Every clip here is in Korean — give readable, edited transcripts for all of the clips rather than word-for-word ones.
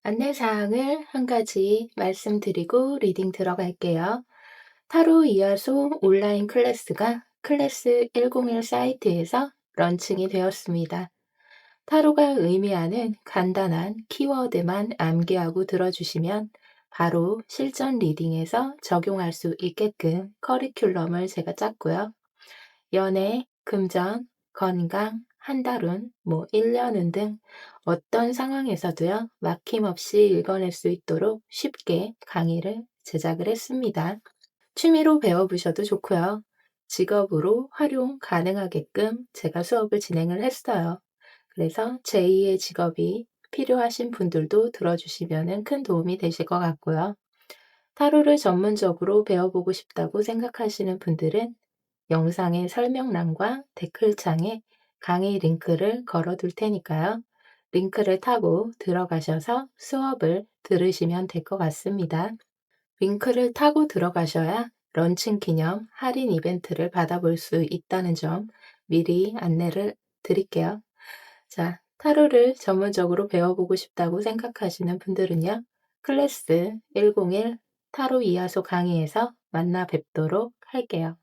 안내사항을 한 가지 말씀드리고 리딩 들어갈게요. 타로 이하소 온라인 클래스가 클래스 101 사이트에서 런칭이 되었습니다. 타로가 의미하는 간단한 키워드만 암기하고 들어주시면 바로 실전 리딩에서 적용할 수 있게끔 커리큘럼을 제가 짰고요. 연애, 금전, 건강, 한달운, 1년운 등 어떤 상황에서도요, 막힘없이 읽어낼 수 있도록 쉽게 강의를 제작을 했습니다. 취미로 배워보셔도 좋고요. 직업으로 활용 가능하게끔 제가 수업을 진행을 했어요. 그래서 제2의 직업이 필요하신 분들도 들어주시면 큰 도움이 되실 것 같고요. 타로를 전문적으로 배워보고 싶다고 생각하시는 분들은 영상의 설명란과 댓글창에 강의 링크를 걸어둘 테니까요. 링크를 타고 들어가셔서 수업을 들으시면 될 것 같습니다. 링크를 타고 들어가셔야 런칭 기념 할인 이벤트를 받아볼 수 있다는 점 미리 안내를 드릴게요. 자, 타로를 전문적으로 배워보고 싶다고 생각하시는 분들은요. 클래스 101 타로 이하소 강의에서 만나 뵙도록 할게요.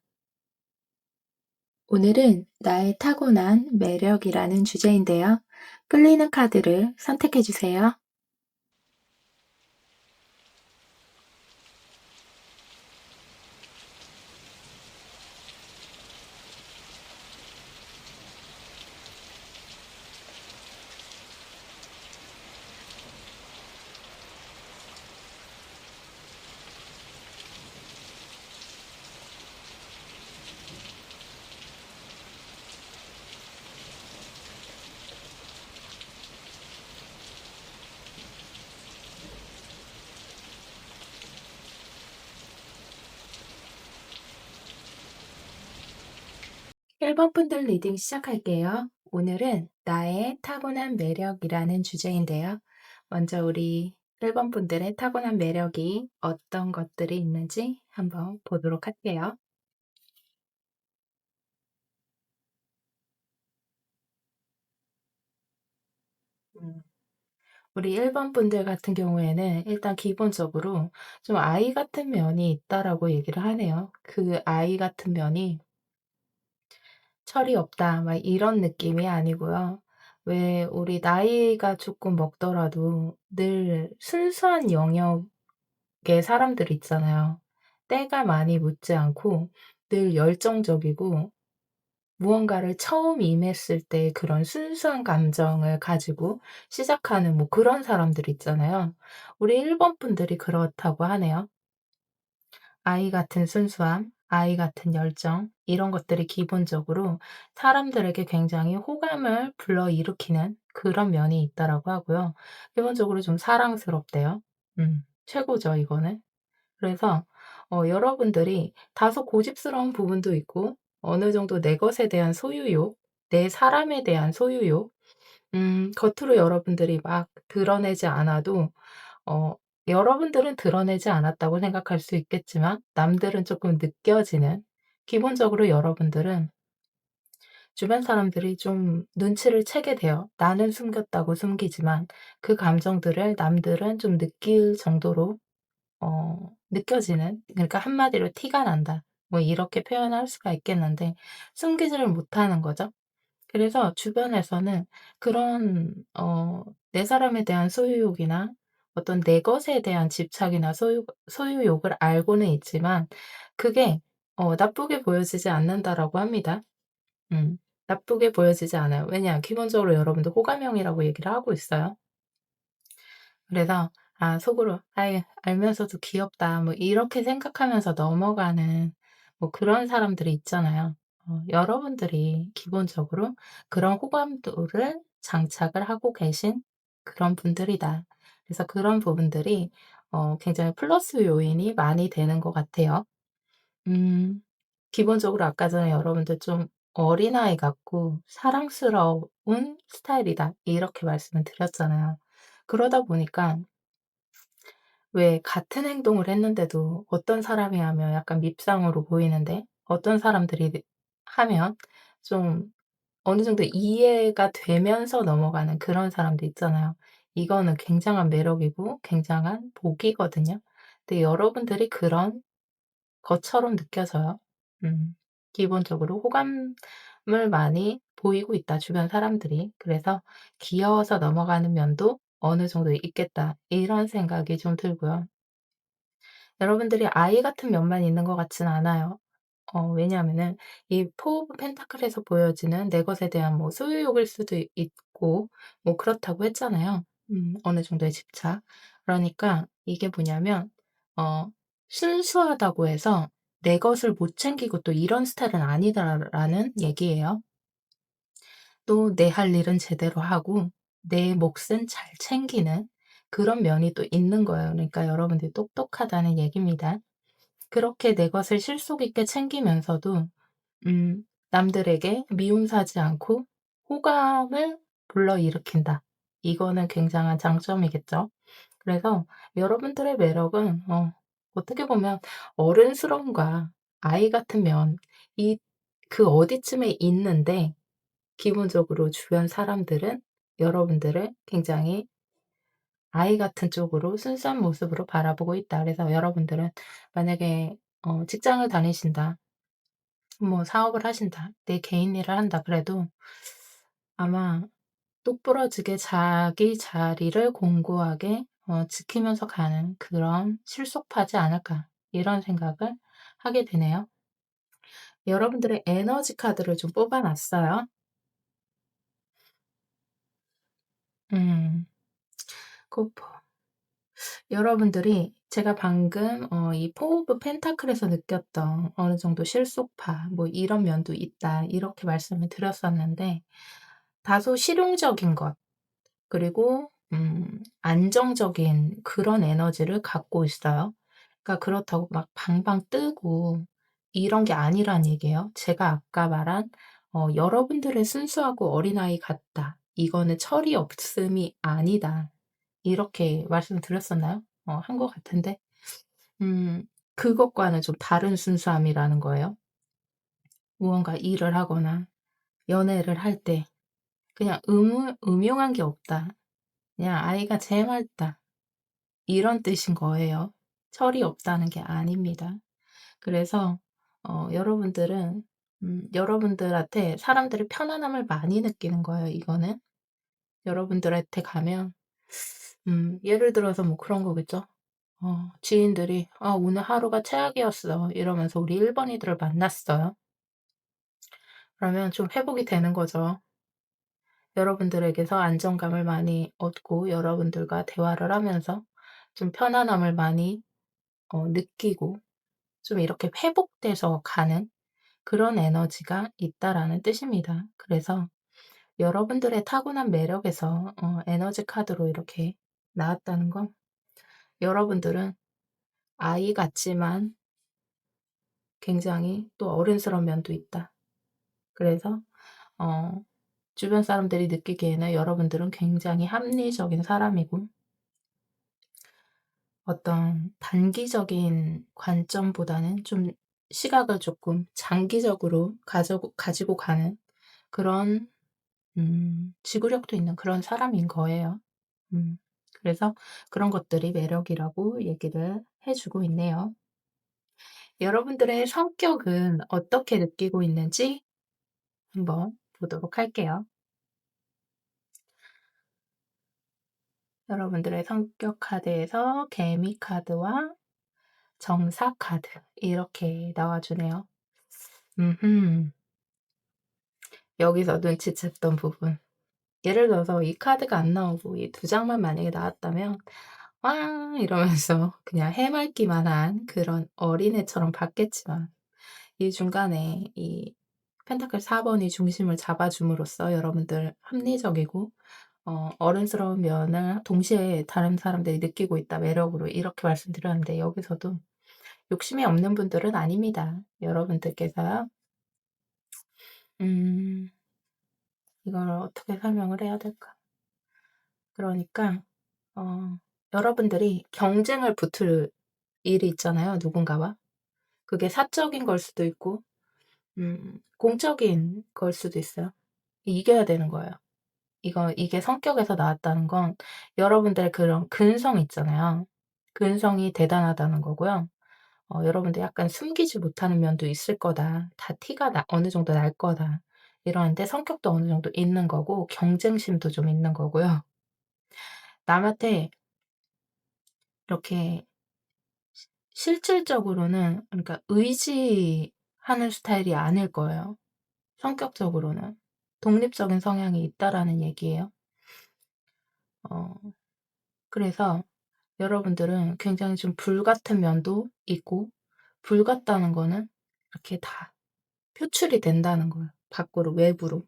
오늘은 나의 타고난 매력이라는 주제인데요. 끌리는 카드를 선택해 주세요. 1번 분들 리딩 시작할게요. 오늘은 나의 타고난 매력이라는 주제인데요. 먼저 우리 1번 분들의 타고난 매력이 어떤 것들이 있는지 한번 보도록 할게요. 음, 우리 1번 분들 같은 경우에는 일단 기본적으로 좀 아이 같은 면이 있다라고 얘기를 하네요. 그 아이 같은 면이 철이 없다 막 이런 느낌이 아니고요. 왜 우리 나이가 조금 먹더라도 늘 순수한 영역의 사람들 있잖아요. 때가 많이 묻지 않고 늘 열정적이고 무언가를 처음 임했을 때 그런 순수한 감정을 가지고 시작하는 그런 사람들 있잖아요. 우리 1번 분들이 그렇다고 하네요. 아이 같은 순수함, 아이 같은 열정, 이런 것들이 기본적으로 사람들에게 굉장히 호감을 불러일으키는 그런 면이 있다라고 하고요. 기본적으로 좀 사랑스럽대요. 최고죠, 이거는. 그래서 여러분들이 다소 고집스러운 부분도 있고 어느 정도 내 것에 대한 소유욕, 내 사람에 대한 소유욕, 겉으로 여러분들이 막 드러내지 않아도 어 여러분들은 드러내지 않았다고 생각할 수 있겠지만 남들은 조금 느껴지는, 기본적으로 여러분들은 주변 사람들이 좀 눈치를 채게 돼요. 나는 숨겼다고 숨기지만 그 감정들을 남들은 좀 느낄 정도로 느껴지는, 그러니까 한마디로 티가 난다. 이렇게 표현할 수가 있겠는데 숨기지를 못하는 거죠. 그래서 주변에서는 그런 내 사람에 대한 소유욕이나 어떤 내 것에 대한 집착이나 소유욕을 알고는 있지만 그게 나쁘게 보여지지 않는다라고 합니다. 음. 나쁘게 보여지지 않아요. 왜냐? 기본적으로 여러분들 호감형이라고 얘기를 하고 있어요. 그래서 속으로 '아이 알면서도 귀엽다.' 이렇게 생각하면서 넘어가는 그런 사람들이 있잖아요. 여러분들이 기본적으로 그런 호감도를 장착을 하고 계신 그런 분들이다. 그래서 그런 부분들이 굉장히 플러스 요인이 많이 되는 것 같아요. 음. 기본적으로 아까 전에 여러분들 좀 어린아이 같고 사랑스러운 스타일이다, 이렇게 말씀을 드렸잖아요. 그러다 보니까 왜 같은 행동을 했는데도 어떤 사람이 하면 약간 밉상으로 보이는데 어떤 사람들이 하면 좀 어느 정도 이해가 되면서 넘어가는 그런 사람도 있잖아요. 이거는 굉장한 매력이고 굉장한 복이거든요. 근데 여러분들이 그런 것처럼 느껴져요. 음. 기본적으로 호감을 많이 보이고 있다, 주변 사람들이. 그래서 '귀여워서 넘어가는 면도 어느 정도 있겠다.' 이런 생각이 좀 들고요. 여러분들이 아이 같은 면만 있는 것 같지는 않아요. 왜냐하면은 이 포 오브 펜타클에서 보여지는 내 것에 대한 뭐 소유욕일 수도 있고 뭐 그렇다고 했잖아요. 어느 정도의 집착. 그러니까 이게 뭐냐면 어 순수하다고 해서 '내 것을 못 챙기고 또 이런 스타일은 아니다.'라는 얘기예요. 또 내 할 일은 제대로 하고 내 몫은 잘 챙기는 그런 면이 또 있는 거예요. 그러니까 여러분들이 똑똑하다는 얘기입니다. 그렇게 내 것을 실속 있게 챙기면서도 남들에게 미움사지 않고 호감을 불러일으킨다. 이거는 굉장한 장점이겠죠. 그래서 여러분들의 매력은 어떻게 보면 어른스러움과 아이 같은 면 이 그 어디쯤에 있는데 기본적으로 주변 사람들은 여러분들을 굉장히 아이 같은 쪽으로 순수한 모습으로 바라보고 있다. 그래서 여러분들은 만약에 직장을 다니신다. 뭐 사업을 하신다. 내 개인 일을 한다 그래도 아마 똑부러지게 자기 자리를 공고하게 지키면서 가는 그런 '실속파지 않을까.' 이런 생각을 하게 되네요. 여러분들의 에너지 카드를 좀 뽑아 놨어요. 음. 그 여러분들이 제가 방금 이 포 오브 펜타클에서 느꼈던 어느 정도 실속파 뭐 "이런 면도 있다." 이렇게 말씀을 드렸었는데 다소 실용적인 것 그리고 안정적인 그런 에너지를 갖고 있어요. 그러니까 그렇다고 막 방방 뜨고 이런 게 아니란 얘기예요. 제가 아까 말한 "여러분들의 순수하고 어린아이 같다. 이거는 철이 없음이 아니다." 이렇게 말씀드렸었나요? 한 것 같은데 그것과는 좀 다른 순수함이라는 거예요. 무언가 일을 하거나 연애를 할 때 그냥 음흉한 게 없다. 그냥 아이가 제멋다. 이런 뜻인 거예요. 철이 없다는 게 아닙니다. 그래서 여러분들은 여러분들한테 사람들이 편안함을 많이 느끼는 거예요 이거는. 여러분들한테 가면 예를 들어서 뭐 그런 거겠죠. 지인들이 "아 오늘 하루가 최악이었어." 이러면서 우리 1 번이들을 만났어요. 그러면 좀 회복이 되는 거죠. 여러분들에게서 안정감을 많이 얻고 여러분들과 대화를 하면서 좀 편안함을 많이 느끼고 좀 이렇게 회복돼서 가는 그런 에너지가 있다라는 뜻입니다. 그래서 여러분들의 타고난 매력에서 에너지 카드로 이렇게 나왔다는 건 여러분들은 아이 같지만 굉장히 또 어른스러운 면도 있다. 그래서 어 주변 사람들이 느끼기에는 여러분들은 굉장히 합리적인 사람이고 어떤 단기적인 관점보다는 좀 시각을 조금 장기적으로 가지고 가는 그런 지구력도 있는 그런 사람인 거예요. 음 그래서 그런 것들이 매력이라고 얘기를 해 주고 있네요. 여러분들의 성격은 어떻게 느끼고 있는지 한번 보도록 할게요. 여러분들의 성격 카드에서 개미 카드와 정사 카드 이렇게 나와 주네요. 음음. 여기서 눈치챘던 부분. 예를 들어서 이 카드가 안 나오고 이 두 장만 만약에 나왔다면 "와." 이러면서 그냥 해맑기만 한 그런 어린애처럼 봤겠지만 이 중간에 이 펜타클 4 번이 중심을 잡아 줌으로써 여러분들 합리적이고 어른스러운 면을 동시에 다른 사람들이 느끼고 있다 매력으로 이렇게 말씀드렸는데 여기서도 욕심이 없는 분들은 아닙니다. 여러분들께서요. 음 이걸 어떻게 설명을 해야 될까? 그러니까 어 여러분들이 경쟁을 붙을 일이 있잖아요, 누군가와. 그게 사적인 걸 수도 있고 공적인 걸 수도 있어요. 이겨야 되는 거예요. 이게 성격에서 나왔다는 건 여러분들의 그런 근성 있잖아요. 근성이 대단하다는 거고요. 여러분들 약간 '숨기지 못하는 면도 있을 거다. 다 티가 어느 정도 날 거다.' 이러는데 성격도 어느 정도 있는 거고 경쟁심도 좀 있는 거고요. 남한테 이렇게 실질적으로는 그러니까 의지하는 스타일이 아닐 거예요, 성격적으로는. 독립적인 성향이 있다라는 얘기예요. 어 그래서 여러분들은 굉장히 좀 불같은 면도 있고 불같다는 거는 이렇게 다 표출이 된다는 거예요, 밖으로 외부로.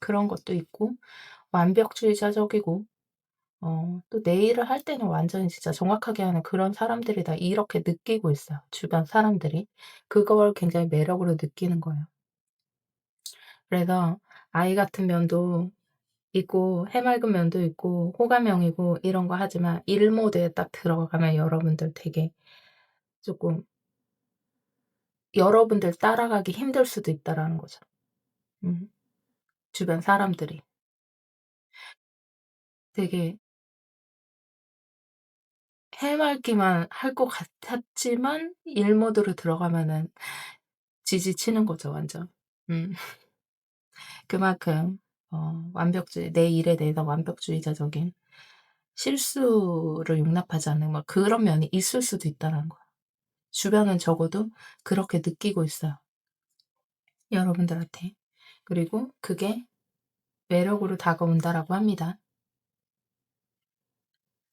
그런 것도 있고 완벽주의자적이고 또 내 일을 할 때는 완전히 진짜 정확하게 하는 그런 사람들이다 이렇게 느끼고 있어요, 주변 사람들이. 그걸 굉장히 매력으로 느끼는 거예요. 그래서 아이 같은 면도 있고 해맑은 면도 있고 호감형이고 이런 거 하지만 일 모드에 딱 들어가면 여러분들 되게 쪼끔 여러분들 따라가기 힘들 수도 있다라는 거죠. 음 주변 사람들이. 되게 해맑기만 할 것 같았지만 일 모드로 들어가면은 지지치는 거죠 완전. 음. 그만큼 완벽주의 내 일에 대해서 완벽주의자적인 실수를 용납하지 않는 뭐 그런 면이 있을 수도 있다라는 거예요. 주변은 적어도 그렇게 느끼고 있어요, 여러분들한테. 그리고 그게 매력으로 다가온다라고 합니다.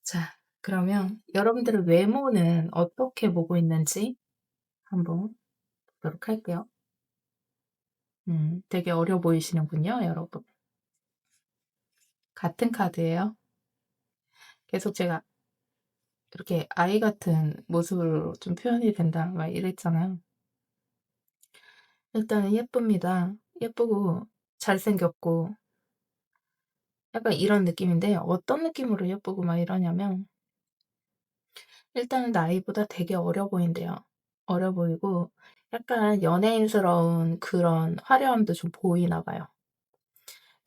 자, 그러면 여러분들의 외모는 어떻게 보고 있는지 한번 보도록 할게요. 되게 어려 보이시는군요, 여러분. 같은 카드예요. 계속 제가 이렇게 아이 같은 모습으로 좀 표현이 된다 막 이랬잖아요. 일단은 예쁩니다. 예쁘고 잘생겼고 약간 이런 느낌인데 어떤 느낌으로 예쁘고 막 이러냐면 일단은 나이보다 되게 어려 보인대요. 어려 보이고 약간 연예인스러운 그런 화려함도 좀 보이나 봐요.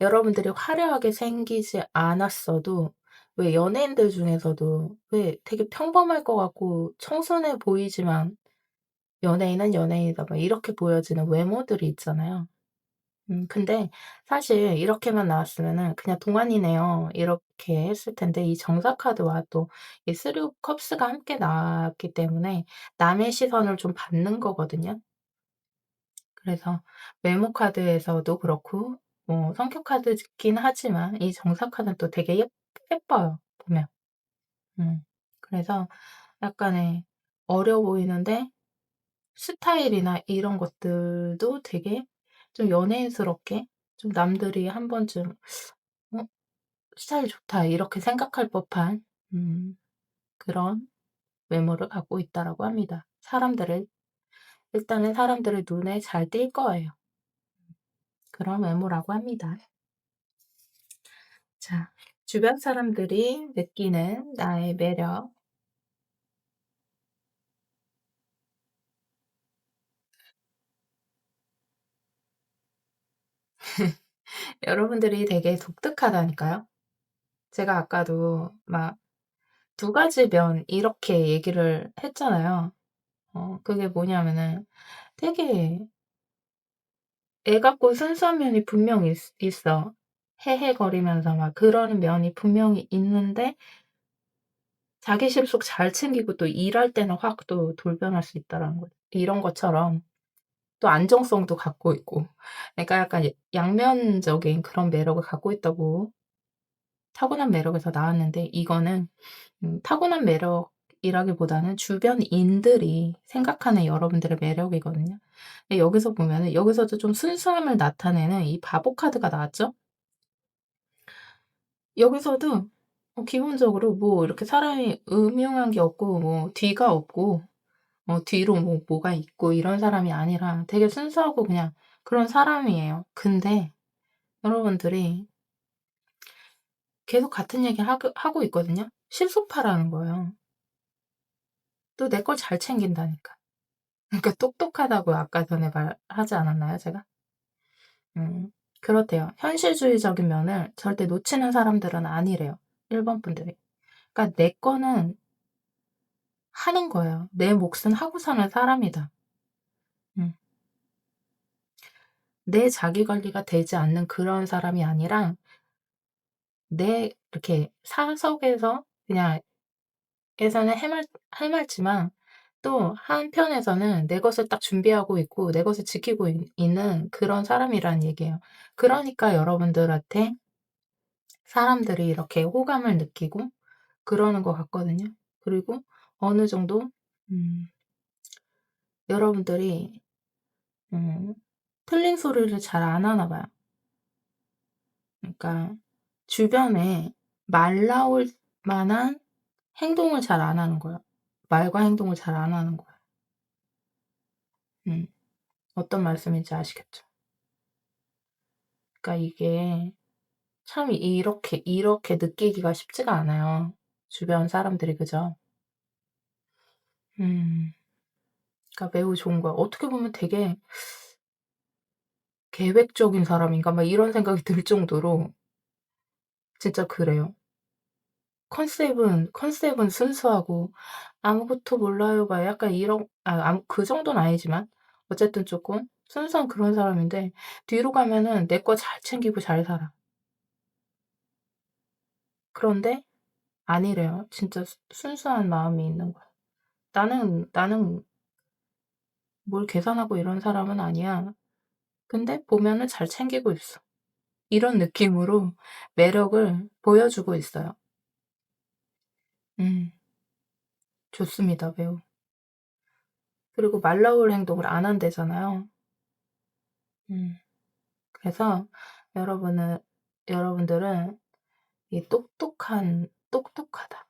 여러분들이 화려하게 생기지 않았어도 왜 연예인들 중에서도 왜 되게 평범할 것 같고 청순해 보이지만 '연예인은 연예인이다.' 막 이렇게 보여지는 외모들이 있잖아요. 근데 사실 이렇게만 나왔으면은 '그냥 동안이네요.' 이렇게 했을 텐데 이 정사 카드와 또 이 쓰리 오브 컵스가 함께 나왔기 때문에 남의 시선을 좀 받는 거거든요. 그래서 외모 카드에서도 그렇고 뭐 성격 카드긴 하지만 이 정사 카드는 또 되게 예뻐요 보면. 음. 그래서 약간의 어려 보이는데 스타일이나 이런 것들도 되게 좀 연예인스럽게 좀 남들이 한 번쯤 '어 스타일 좋다.' 이렇게 생각할 법한 음 그런 외모를 갖고 있다라고 합니다. 일단은 사람들의 눈에 잘 띌 거예요. 그런 외모라고 합니다. 자, 주변 사람들이 느끼는 나의 매력. 여러분들이 되게 독특하다니까요. 제가 아까도 막 두 가지 면 이렇게 얘기를 했잖아요. 그게 뭐냐면은 되게 애 같고 순수한 면이 분명히 있어. 헤헤거리면서 막 그러는 면이 분명히 있는데 자기 실속 잘 챙기고 또 일할 때는 확 또 돌변할 수 있다라는 거죠. 이런 것처럼 또 안정성도 갖고 있고 그러니까 약간 양면적인 그런 매력을 갖고 있다고 타고난 매력에서 나왔는데 이거는 타고난 매력이라기보다는 주변인들이 생각하는 여러분들의 매력이거든요. 근데 여기서 보면은 여기서도 좀 순수함을 나타내는 이 바보 카드가 나왔죠? 여기서도 기본적으로 뭐 이렇게 사람이 음흉한 게 없고 뭐 뒤가 없고 뒤로 뭐가 있고 이런 사람이 아니라 되게 순수하고 그냥 그런 사람이에요. 근데 여러분들이 계속 같은 얘기 하고 있거든요. 실속파라는 거예요. 또 내 걸 잘 챙긴다니까. 그러니까 똑똑하다고 아까 전에 말하지 않았나요 제가? 음. 그렇대요. 현실주의적인 면을 절대 놓치는 사람들은 아니래요, 일본 분들이. 그러니까 내 거는 하는 거예요. 내 몫은 하고 사는 사람이다. 음. 내 자기 관리가 되지 않는 그런 사람이 아니라 내 이렇게 사석에서 그냥 예전에 해맑지만 또 한편에서는 내 것을 딱 준비하고 있고 내 것을 지키고 있는 그런 사람이라는 얘기예요. 그러니까 여러분들한테 사람들이 이렇게 호감을 느끼고 그러는 것 같거든요. 그리고 어느 정도 음 여러분들이 음 틀린 소리를 잘 안 하나 봐요. 그러니까 주변에 말 나올 만한 행동을 잘 안 하는 거예요. 말과 행동을 잘 안 하는 거예요. 음. 어떤 말씀인지 아시겠죠? 그러니까 이게 참 이렇게 느끼기가 쉽지가 않아요, 주변 사람들이. 그죠? 음. 그러니까 매우 좋은 거야. 어떻게 보면 되게 '계획적인 사람인가?' 막 이런 생각이 들 정도로 진짜 그래요. 컨셉은 순수하고 "아무것도 몰라요." 막 약간 이런 그 정도는 아니지만 어쨌든 쪼끔 순수한 그런 사람인데 뒤로 가면은 내 거 잘 챙기고 잘 살아. 그런데 아니래요. 진짜 순수한 마음이 있는 거야. 나는 뭘 계산하고 이런 사람은 아니야. 근데 보면은 잘 챙기고 있어." 이런 느낌으로 매력을 보여주고 있어요. 음. 좋습니다, 매우. 그리고 말 나올 행동을 안 한대잖아요. 음. 그래서 여러분은 여러분들은 이 똑똑하다.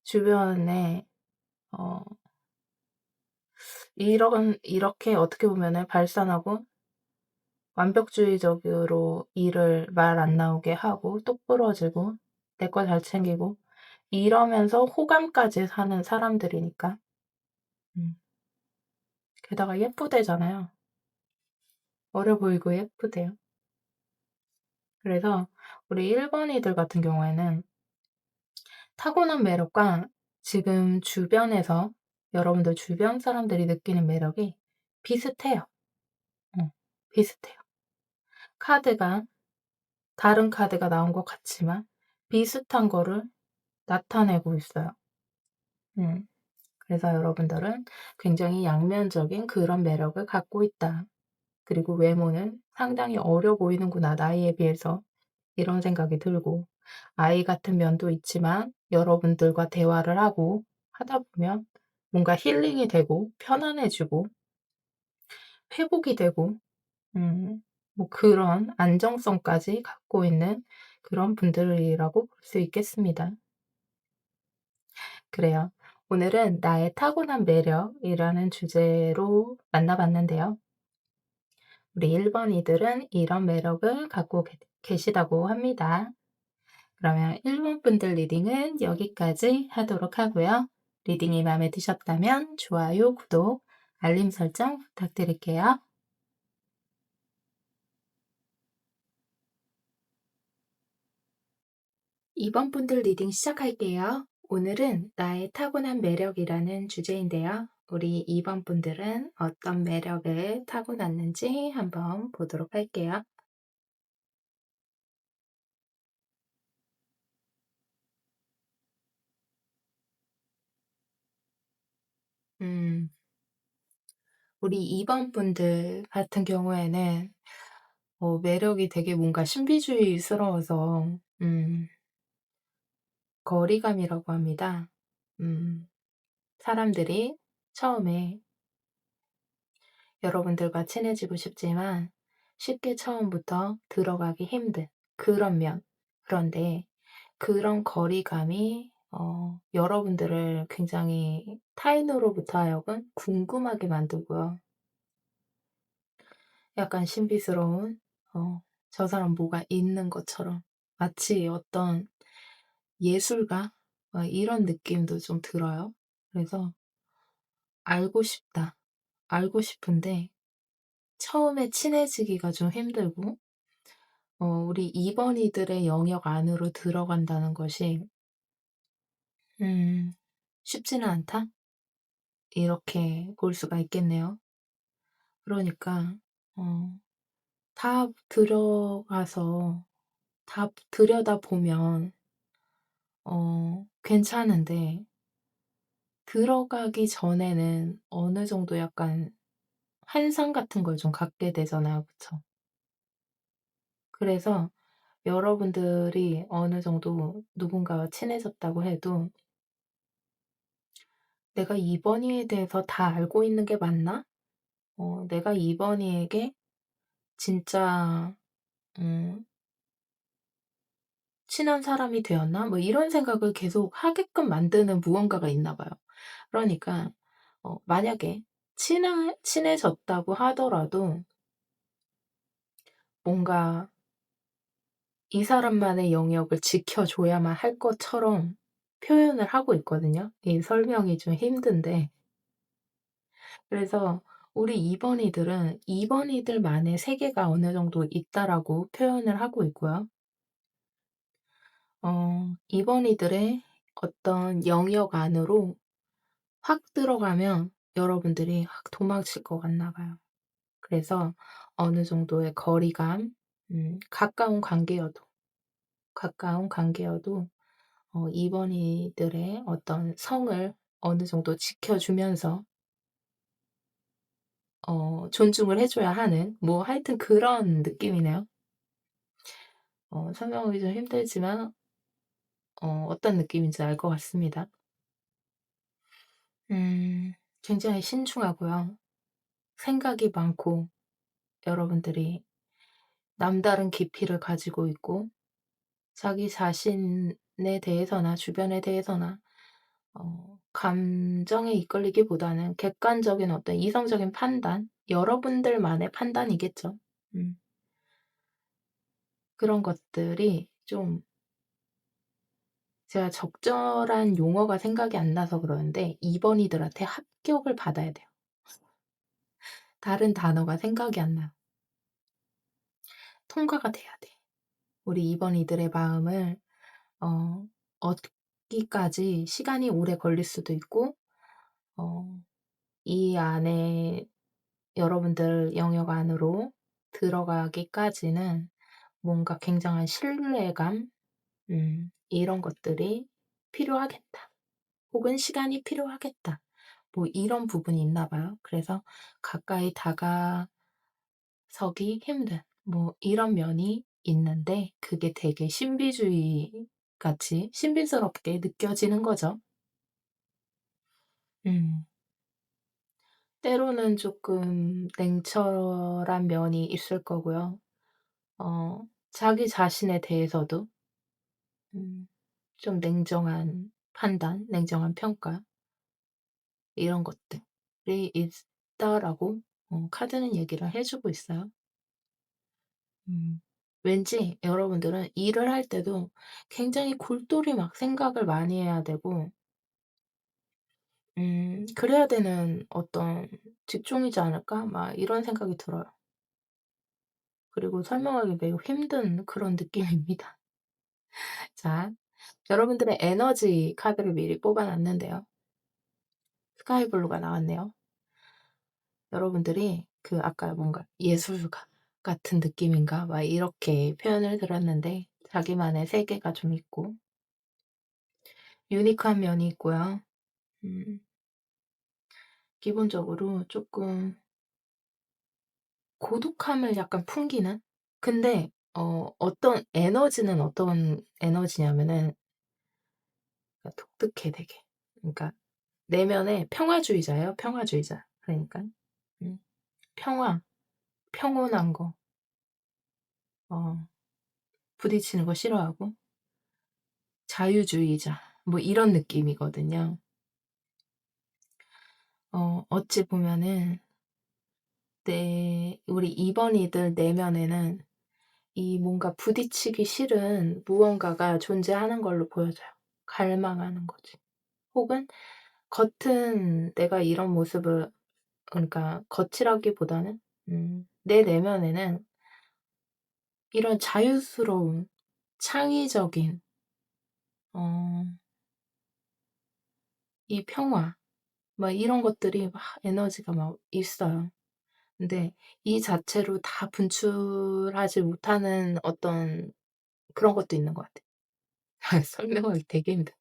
주변에 어 이렇게 어떻게 보면은 발산하고 완벽주의적으로 일을 말 안 나오게 하고 똑부러지고 내 거 잘 챙기고 이러면서 호감까지 사는 사람들이니까. 음. 게다가 예쁘대잖아요. 어려 보이고 예쁘대요. 그래서 우리 일본이들 같은 경우에는 타고난 매력과 지금 주변에서 여러분들 주변 사람들이 느끼는 매력이 비슷해요. 비슷해요. 카드가 다른 카드가 나온 것 같지만 비슷한 거를 나타내고 있어요. 음. 그래서 여러분들은 굉장히 양면적인 그런 매력을 갖고 있다. 그리고 외모는 상당히 어려 보이는구나, 나이에 비해서. 이런 생각이 들고 아이 같은 면도 있지만 여러분들과 대화를 하고 하다 보면 뭔가 힐링이 되고 편안해지고 회복이 되고 음 뭐 그런 안정성까지 갖고 있는 그런 분들이라고 볼 수 있겠습니다. 그래요. 오늘은 나의 타고난 매력이라는 주제로 만나봤는데요. 우리 1번이들은 이런 매력을 갖고 계시다고 합니다. 그러면 1번 분들 리딩은 여기까지 하도록 하고요. 리딩이 마음에 드셨다면 좋아요, 구독, 알림 설정 부탁드릴게요. 2번 분들 리딩 시작할게요. 오늘은 나의 타고난 매력이라는 주제인데요. 우리 2번 분들은 어떤 매력을 타고났는지 한번 보도록 할게요. 음, 우리 2번 분들 같은 경우에는 매력이 되게 뭔가 신비주의스러워서 거리감이라고 합니다. 음, 사람들이 처음에 여러분들과 친해지고 싶지만 쉽게 처음부터 들어가기 힘든 그런 면. 그런데 그런 거리감이 여러분들을 굉장히 타인으로부터 하여금 궁금하게 만들고요. 약간 신비스러운, 어, 저 사람 뭐가 있는 것처럼 마치 어떤 예술가? 이런 느낌도 좀 들어요. 그래서 알고 싶다. 알고 싶은데 처음에 친해지기가 좀 힘들고 우리 2 번이들의 영역 안으로 들어간다는 것이 '쉽지는 않다.' 이렇게 볼 수가 있겠네요. 그러니까 어 다 들어가서 다 들여다보면 괜찮은데 들어가기 전에는 어느 정도 약간 환상 같은 걸 좀 갖게 되잖아요. 그쵸? 그래서 여러분들이 어느 정도 누군가와 친해졌다고 해도 '내가 이 번이에 대해서 다 알고 있는 게 맞나? 내가 이 번이에게 진짜 음 친한 사람이 되었나?' 뭐 이런 생각을 계속 하게끔 만드는 무언가가 있나 봐요. 그러니까 만약에 친해졌다고 하더라도 뭔가 이 사람만의 영역을 지켜줘야만 할 것처럼 표현을 하고 있거든요. 이 설명이 좀 힘든데 그래서 우리 2 번이들은 2 번이들만의 세계가 어느 정도 있다라고 표현을 하고 있고요. 2 번이들의 어떤 영역 안으로 확 들어가면 여러분들이 확 도망칠 것 같나 봐요. 그래서 어느 정도의 거리감, 가까운 관계여도 2 번이들의 어떤 성을 어느 정도 지켜주면서 존중을 해 줘야 하는 뭐 하여튼 그런 느낌이네요. 설명하기 좀 힘들지만 어떤 느낌인지 알 것 같습니다. 음 굉장히 신중하고요. 생각이 많고 여러분들이 남다른 깊이를 가지고 있고 자기 자신에 대해서나 주변에 대해서나 감정에 이끌리기보다는 객관적인 어떤 이성적인 판단, 여러분들만의 판단이겠죠. 음 그런 것들이 좀 제가 적절한 용어가 생각이 안 나서 그러는데 2 번이들한테 합격을 받아야 돼요. 다른 단어가 생각이 안 나요. 통과가 돼야 돼. 우리 2 번이들의 마음을 어 얻기까지 시간이 오래 걸릴 수도 있고 어 이 안에 여러분들 영역 안으로 들어가기까지는 뭔가 굉장한 신뢰감 이런 것들이 필요하겠다. 혹은 시간이 필요하겠다. 뭐 이런 부분이 있나 봐요. 그래서 가까이 다가서기 힘든 뭐 이런 면이 있는데 그게 되게 신비주의 같이 신비스럽게 느껴지는 거죠. 음. 때로는 조금 냉철한 면이 있을 거고요. 자기 자신에 대해서도 음 좀 냉정한 판단, 냉정한 평가 이런 것들이 있다라고 카드는 얘기를 해 주고 있어요. 음. 왠지 여러분들은 일을 할 때도 굉장히 골똘히 막 생각을 많이 해야 되고 그래야 되는 어떤 직종이지 않을까? 막 이런 생각이 들어요. 그리고 설명하기 매우 힘든 그런 느낌입니다. 자, 여러분들의 에너지 카드를 미리 뽑아 놨는데요. 스카이 블루가 나왔네요. 여러분들이 그 아까 뭔가 '예술가 같은 느낌인가?' 막 이렇게 표현을 들었는데 자기만의 세계가 좀 있고 유니크한 면이 있고요. 음 기본적으로 쪼끔 고독함을 약간 풍기는? 근데 어떤 에너지는 어떤 에너지냐면은 그러니까 독특해 되게. 그러니까 내면에 평화주의자예요, 평화주의자. 그러니까 음 평화, 평온한 거 어 부딪히는 거 싫어하고 자유주의자 뭐 이런 느낌이거든요. 어찌 보면은 우리 2 번이들 내면에는 이 뭔가 부딪히기 싫은 무언가가 존재하는 걸로 보여져요. 갈망하는 거지. 혹은 겉은 내가 이런 모습을 그러니까 겉이라기보다는 내 내면에는 이런 자유스러움, 창의적인 어 이 평화 막 이런 것들이 막 에너지가 막 있어요. 근데 이 자체로 다 분출하지 못하는 어떤 그런 것도 있는 것 같아요. 설명하기 되게 힘들어.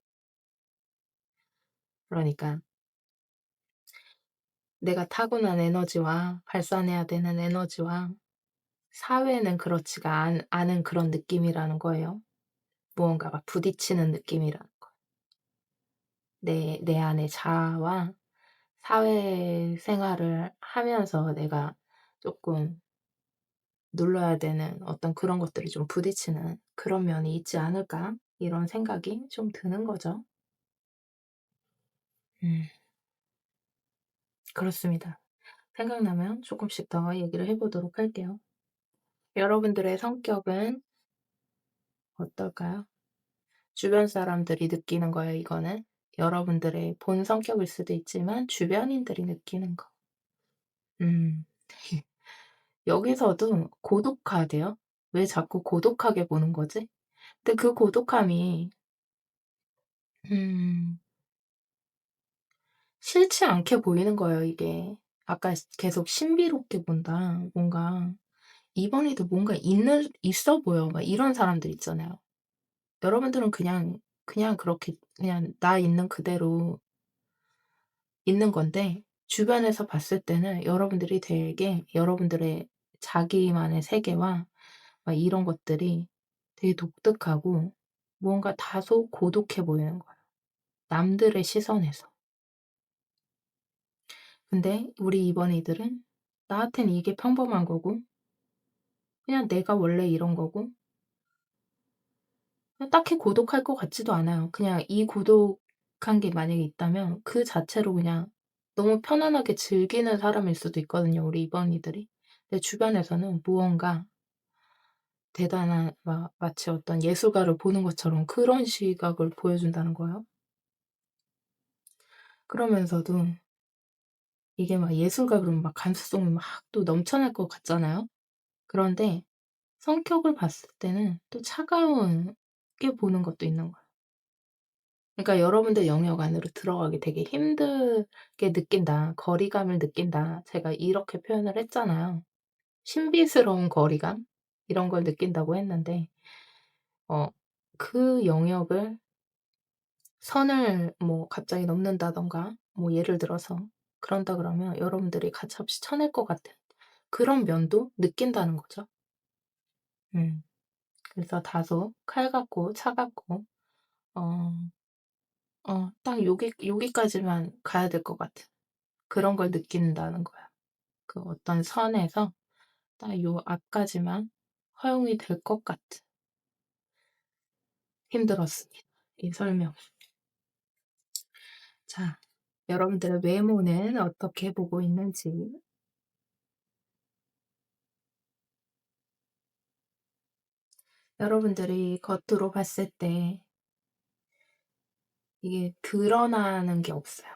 그러니까 내가 타고난 에너지와 발산해야 되는 에너지와 사회는 그렇지가 않은 그런 느낌이라는 거예요. 무언가가 부딪히는 느낌이라는 거. 내 안의 자아와 사회생활을 하면서 내가 쪼끔 눌러야 되는 어떤 그런 것들이 좀 부딪히는 그런 면이 있지 않을까 이런 생각이 좀 드는 거죠. 음 그렇습니다. 생각나면 쪼끔씩 더 얘기를 해 보도록 할게요. 여러분들의 성격은 어떨까요? 주변 사람들이 느끼는 거예요 이거는. 여러분들의 본 성격일 수도 있지만 주변인들이 느끼는 거. 음. 여기서도 고독하대요. 왜 자꾸 고독하게 보는 거지? 근데 그 고독함이 음 싫지 않게 보이는 거예요 이게. 아까 계속 신비롭게 본다. 뭔가 이번에도 뭔가 있어 보여. 막 이런 사람들 있잖아요. 여러분들은 그냥 그렇게 그냥 나 있는 그대로 있는 건데 주변에서 봤을 때는 여러분들이 되게 여러분들의 자기만의 세계와 막 이런 것들이 되게 독특하고 무언가 다소 고독해 보이는 거예요, 남들의 시선에서. 근데 우리 이번이들은 나한테는 이게 평범한 거고 그냥 내가 원래 이런 거고 그냥 딱히 고독할 것 같지도 않아요. 그냥 이 고독한 게 만약에 있다면 그 자체로 그냥 너무 편안하게 즐기는 사람일 수도 있거든요, 우리 이번이들이. 내 주변에서는 무언가 대단한 마치 어떤 예술가를 보는 것처럼 그런 시각을 보여준다는 거예요. 그러면서도 이게 막 예술가 그러면 막 감수성이 막 또 넘쳐날 것 같잖아요. 그런데 성격을 봤을 때는 또 차가운게 보는 것도 있는 거예요. 그러니까 여러분들 영역 안으로 들어가기 되게 힘들게 느낀다. 거리감을 느낀다. 제가 이렇게 표현을 했잖아요. 신비스러운 거리감 이런 걸 느낀다고 했는데 어 그 영역을 선을 뭐 갑자기 넘는다든가 뭐 예를 들어서 그런다 그러면 여러분들이 가차없이 쳐낼 것 같은 그런 면도 느낀다는 거죠. 음. 그래서 다소 칼 같고 차갑고 어 딱 여기까지만 가야 될 것 같은 그런 걸 느낀다는 거야. 그 어떤 선에서 딱 요 앞까지만 허용이 될 것 같은 힘들었습니다. 이 설명. 자, 여러분들의 외모는 어떻게 보고 있는지 여러분들이 겉으로 봤을 때 이게 드러나는 게 없어요.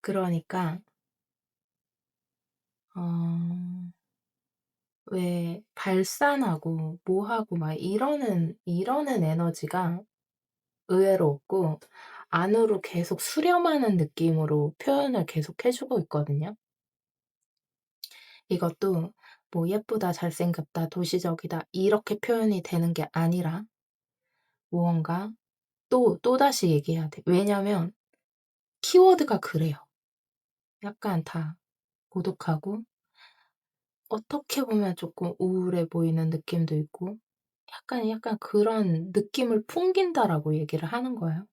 그러니까 어 왜 발산하고 뭐하고 막 이러는 에너지가 의외로 없고 안으로 계속 수렴하는 느낌으로 표현을 계속 해 주고 있거든요. 이것도 뭐 "예쁘다. 잘생겼다. 도시적이다." 이렇게 표현이 되는 게 아니라 무언가 또다시 얘기해야 돼. 왜냐면 키워드가 그래요. 약간 다 고독하고 어떻게 보면 쪼끔 우울해 보이는 느낌도 있고 약간 그런 느낌을 풍긴다라고 얘기를 하는 거예요.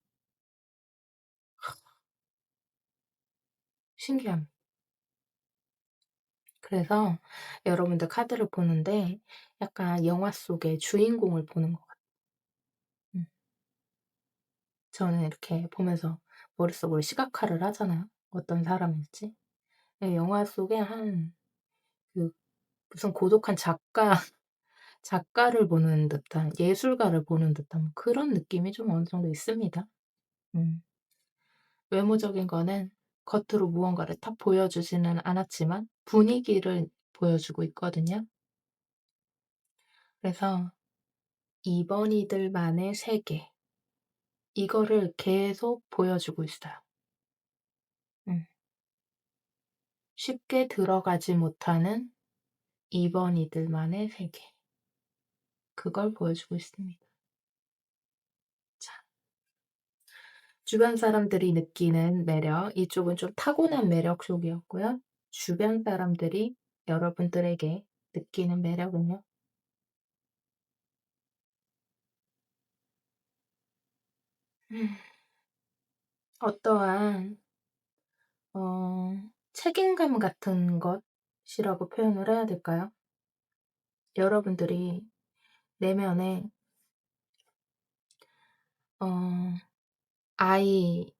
신기합니다. 그래서 여러분들 카드를 보는데 약간 영화 속의 주인공을 보는 것 같아요. 음. 저는 이렇게 보면서 머릿속으로 시각화를 하잖아요, 어떤 사람일지. 예 영화 속에 한 그 무슨 고독한 작가를 보는 듯한 예술가를 보는 듯한 그런 느낌이 좀 어느 정도 있습니다. 음. 외모적인 거는 겉으로 무언가를 탁 보여주지는 않았지만 분위기를 보여주고 있거든요. 그래서 2번이들만의 세계 이거를 계속 보여주고 있어요. 음. 쉽게 들어가지 못하는 2번이들만의 세계. 그걸 보여주고 있습니다. 자, 주변 사람들이 느끼는 매력, 이쪽은 좀 타고난 매력 쪽이었고요. 주변 사람들이 여러분들에게 느끼는 매력은요. 음, 어떠한 어, 책임감 같은 것이라고 표현을 해야 될까요? 여러분들이 내면에 어, 아이,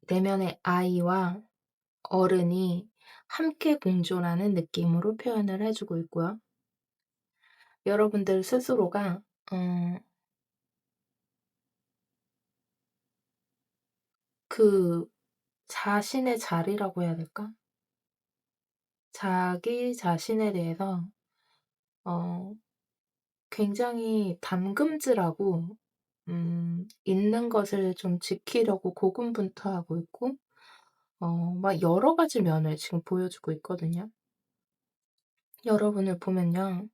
내면의 아이와 어른이 함께 공존하는 느낌으로 표현을 해주고 있고요. 여러분들 스스로가 어, 그 자신의 자리라고 해야 될까? 자기 자신에 대해서 어, 굉장히 담금질하고 있는 것을 좀 지키려고 고군분투하고 있고 막 여러 가지 면을 지금 보여주고 있거든요. 여러분을 보면요.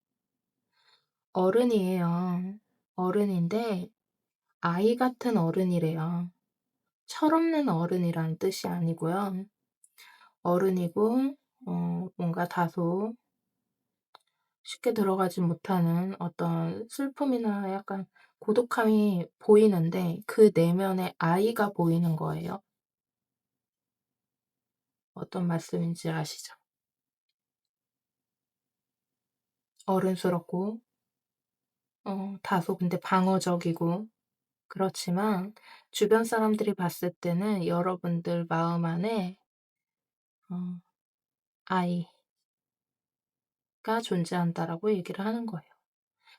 어른이에요. 어른인데 아이 같은 어른이래요. 철없는 어른이라는 뜻이 아니고요. 어른이고 뭔가 다소 쉽게 들어가지 못하는 어떤 슬픔이나 약간 고독함이 보이는데 그 내면에 아이가 보이는 거예요. 어떤 말씀인지 아시죠? 어른스럽고 다소 근데 방어적이고 그렇지만 주변 사람들이 봤을 때는 여러분들 마음 안에 어 아이가 존재한다라고 얘기를 하는 거예요.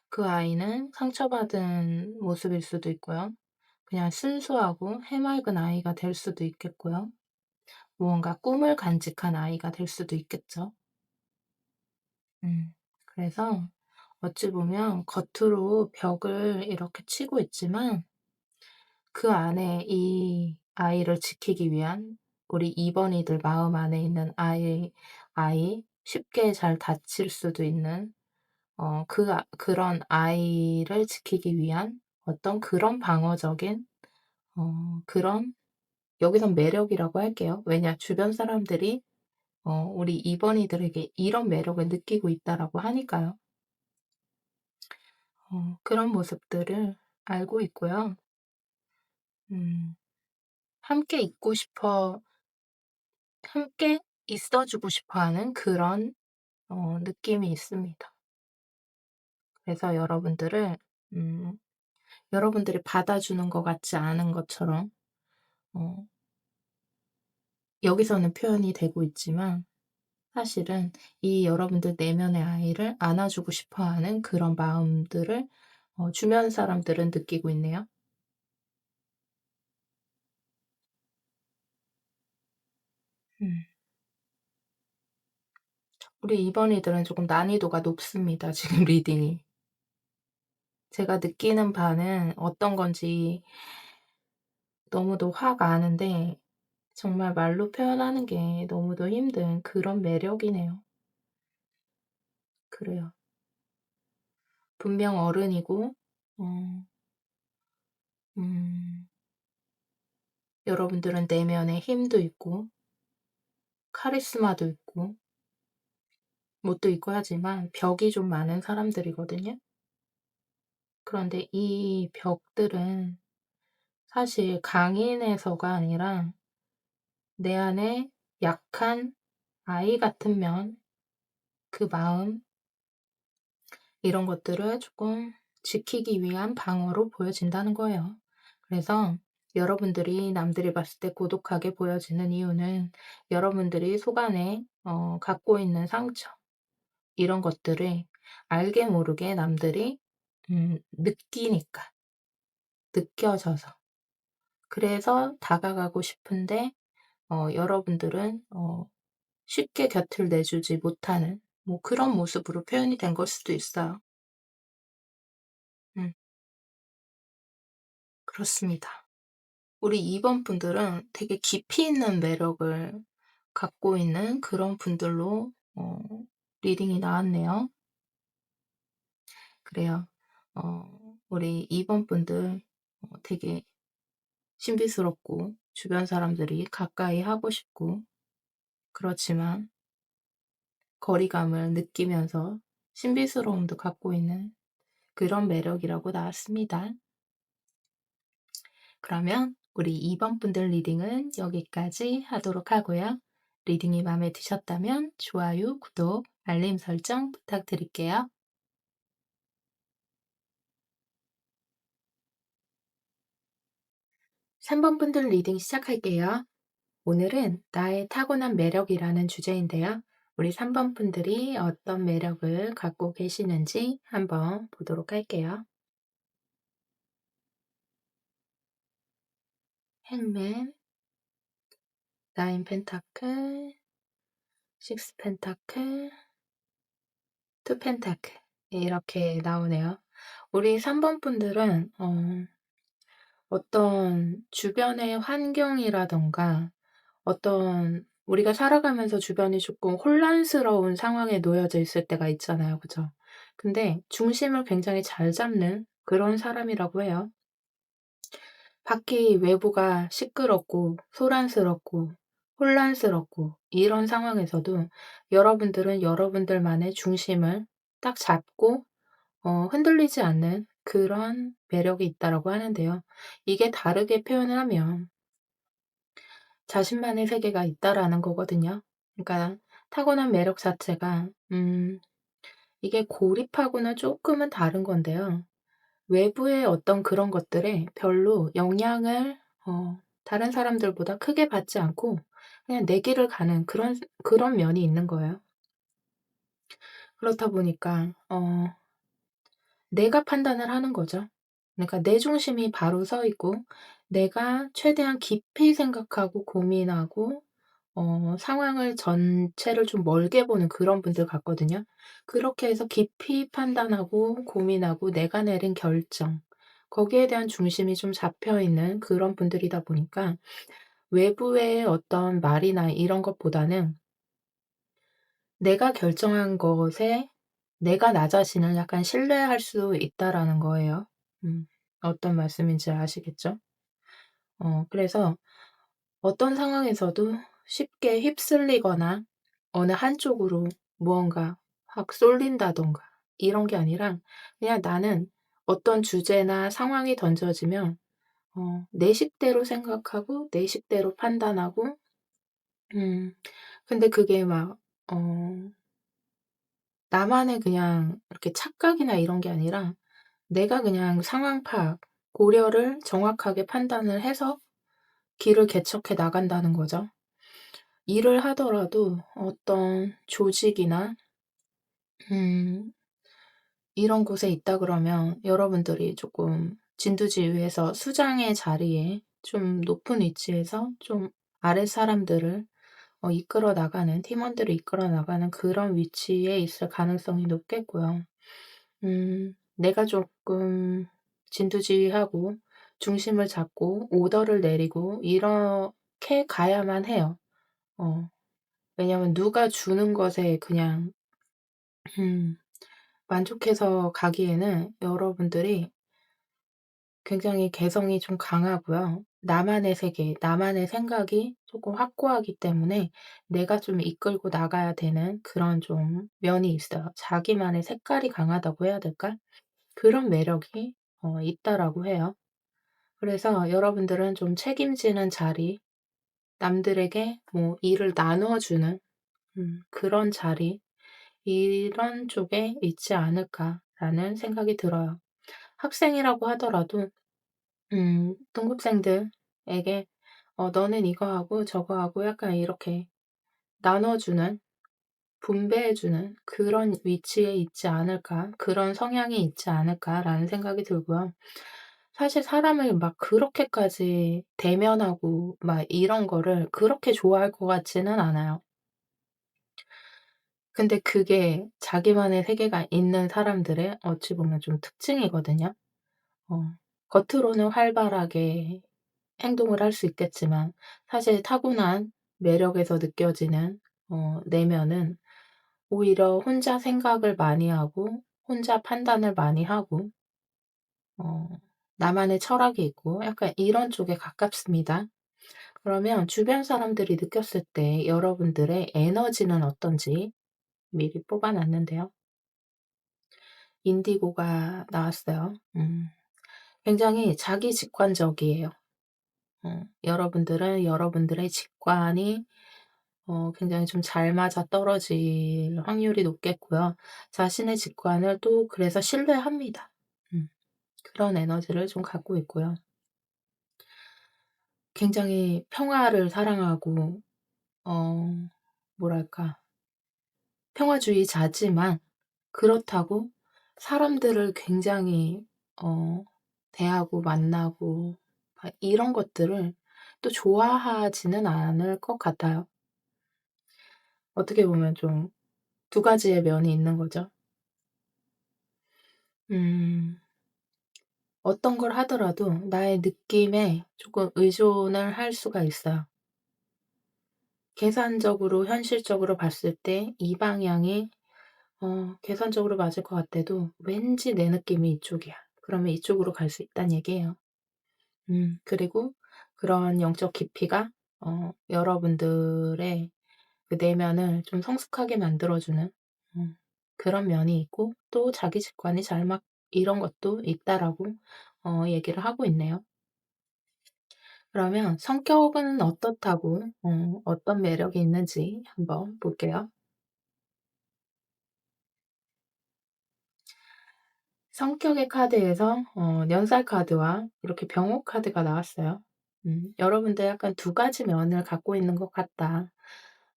그 아이는 상처받은 모습일 수도 있고요. 그냥 순수하고 해맑은 아이가 될 수도 있겠고요. 무언가 꿈을 간직한 아이가 될 수도 있겠죠. 그래서 어찌 보면 겉으로 벽을 이렇게 치고 있지만 그 안에 이 아이를 지키기 위한 우리 2번이들 마음 안에 있는 아이 쉽게 잘 다칠 수도 있는 그런 아이를 지키기 위한 어떤 그런 방어적인 그런 여기선 매력이라고 할게요. 왜냐 주변 사람들이 우리 2번이들에게 이런 매력을 느끼고 있다라고 하니까요. 그런 모습들을 알고 있고요. 음 함께 있고 싶어 함께 있어 주고 싶어 하는 그런 느낌이 있습니다. 그래서 음 여러분들이 받아주는 것 같지 않은 것처럼 어 여기서는 표현이 되고 있지만 사실은 이 여러분들 내면의 아이를 안아주고 싶어 하는 그런 마음들을 주변 사람들은 느끼고 있네요. 음. 우리 2 번이들은 조금 난이도가 높습니다, 지금 리딩이. 제가 느끼는 바는 어떤 건지 너무도 확 아는데 정말 말로 표현하는 게 너무도 힘든 그런 매력이네요. 그래요. 분명 어른이고 어 음 여러분들은 내면에 힘도 있고 카리스마도 있고 못도 있고 하지만 벽이 좀 많은 사람들이거든요. 그런데 이 벽들은 사실 강인해서가 아니라 내 안에 약한 아이 같은 면, 그 마음 이런 것들을 조금 지키기 위한 방어로 보여진다는 거예요. 그래서 여러분들이 남들이 봤을 때 고독하게 보여지는 이유는 여러분들이 속 안에 갖고 있는 상처 이런 것들을 알게 모르게 남들이 느끼니까, 느껴져서. 그래서 다가가고 싶은데 여러분들은 쉽게 곁을 내주지 못하는 뭐 그런 모습으로 표현이 된 걸 수도 있어요. 음 그렇습니다. 우리 2번 분들은 되게 깊이 있는 매력을 갖고 있는 그런 분들로 리딩이 나왔네요. 그래요. 우리 2번 분들 되게 신비스럽고 주변 사람들이 가까이 하고 싶고 그렇지만 거리감을 느끼면서 신비스러움도 갖고 있는 그런 매력이라고 나왔습니다. 그러면 우리 2번 분들 리딩은 여기까지 하도록 하고요. 리딩이 마음에 드셨다면 좋아요, 구독, 알림 설정 부탁드릴게요. 3번 분들 리딩 시작할게요. 오늘은 나의 타고난 매력이라는 주제인데요. 우리 3번 분들이 어떤 매력을 갖고 계시는지 한번 보도록 할게요. 행맨, 나인 펜타클, 식스 펜타클, 투 펜타클 이렇게 나오네요. 우리 3번 분들은 어떤 주변의 환경이라든가 어떤 우리가 살아가면서 주변이 조금 혼란스러운 상황에 놓여져 있을 때가 있잖아요. 그죠? 근데 중심을 굉장히 잘 잡는 그런 사람이라고 해요. 밖이 외부가 시끄럽고 소란스럽고 혼란스럽고 이런 상황에서도 여러분들은 여러분들만의 중심을 딱 잡고 흔들리지 않는 그런 매력이 있다라고 하는데요. 이게 다르게 표현을 하면 자신만의 세계가 있다라는 거거든요. 그러니까 타고난 매력 자체가 이게 고립하고는 쪼끔은 다른 건데요. 외부의 어떤 그런 것들에 별로 영향을 다른 사람들보다 크게 받지 않고 그냥 내 길을 가는 그런 면이 있는 거예요. 그렇다 보니까 내가 판단을 하는 거죠. 그러니까 내 중심이 바로 서 있고 내가 최대한 깊이 생각하고 고민하고 상황을 전체를 좀 멀게 보는 그런 분들 같거든요. 그렇게 해서 깊이 판단하고 고민하고 내가 내린 결정 거기에 대한 중심이 좀 잡혀 있는 그런 분들이다 보니까 외부의 어떤 말이나 이런 것보다는 내가 결정한 것에 내가 나 자신을 약간 신뢰할 수 있다라는 거예요. 음. 어떤 말씀인지 아시겠죠? 그래서 어떤 상황에서도 쉽게 휩쓸리거나 어느 한쪽으로 무언가 확 쏠린다든가 이런 게 아니라 그냥 나는 어떤 주제나 상황이 던져지면 내 식대로 생각하고 내 식대로 판단하고 음 근데 그게 막 나만의 그냥 이렇게 착각이나 이런 게 아니라 내가 그냥 상황 파악, 고려를 정확하게 판단을 해서 길을 개척해 나간다는 거죠. 일을 하더라도 어떤 조직이나 음 이런 곳에 있다 그러면 여러분들이 조금 진두지휘해서 수장의 자리에 좀 높은 위치에서 좀 아랫 사람들을 이끌어 나가는 팀원들을 이끌어 나가는 그런 위치에 있을 가능성이 높겠고요. 내가 조금 진두지휘하고 중심을 잡고 오더를 내리고 이렇게 가야만 해요. 어 왜냐하면 누가 주는 것에 그냥 음 만족해서 가기에는 여러분들이 굉장히 개성이 좀 강하고요. 나만의 세계, 나만의 생각이 조금 확고하기 때문에 내가 좀 이끌고 나가야 되는 그런 좀 면이 있어요. 자기만의 색깔이 강하다고 해야 될까? 그런 매력이 있다라고 해요. 그래서 여러분들은 좀 책임지는 자리, 남들에게 뭐 일을 나눠 주는 그런 자리 이런 쪽에 있지 않을까라는 생각이 들어요. 학생이라고 하더라도 동급생들에게 "너는 이거 하고 저거 하고." 약간 이렇게 나눠 주는 분배해 주는 그런 위치에 있지 않을까, 그런 성향이 있지 않을까라는 생각이 들고요. 사실 사람을 막 그렇게까지 대면하고 막 이런 거를 그렇게 좋아할 것 같지는 않아요. 근데 그게 자기만의 세계가 있는 사람들의 어찌 보면 좀 특징이거든요. 어 겉으로는 활발하게 행동을 할 수 있겠지만 사실 타고난 매력에서 느껴지는 내면은 오히려 혼자 생각을 많이 하고 혼자 판단을 많이 하고 어 나만의 철학이 있고 약간 이런 쪽에 가깝습니다. 그러면 주변 사람들이 느꼈을 때 여러분들의 에너지는 어떤지 미리 뽑아 놨는데요. 인디고가 나왔어요. 굉장히 자기 직관적이에요. 여러분들은 여러분들의 직관이 굉장히 좀 잘 맞아떨어질 확률이 높겠고요. 자신의 직관을 또 그래서 신뢰합니다. 음 그런 에너지를 좀 갖고 있고요. 굉장히 평화를 사랑하고 어 뭐랄까 평화주의자지만 그렇다고 사람들을 굉장히 어 대하고 만나고 막 이런 것들을 또 좋아하지는 않을 것 같아요. 어떻게 보면 좀 두 가지의 면이 있는 거죠. 음 어떤 걸 하더라도 나의 느낌에 조금 의존을 할 수가 있어요. 계산적으로 현실적으로 봤을 때 이 방향이 계산적으로 맞을 것 같아도 왠지 내 느낌이 이쪽이야. 그러면 이쪽으로 갈 수 있다는 얘기예요. 그리고 그런 영적 깊이가 여러분들의 그 내면을 좀 성숙하게 만들어주는 음 그런 면이 있고 또 자기 직관이 잘 맞 이런 것도 있다라고 얘기를 하고 있네요. 그러면 성격은 어떻다고 어떤 매력이 있는지 한번 볼게요. 성격의 카드에서 연살 카드와 이렇게 병호 카드가 나왔어요. 여러분들 약간 두 가지 면을 갖고 있는 것 같다.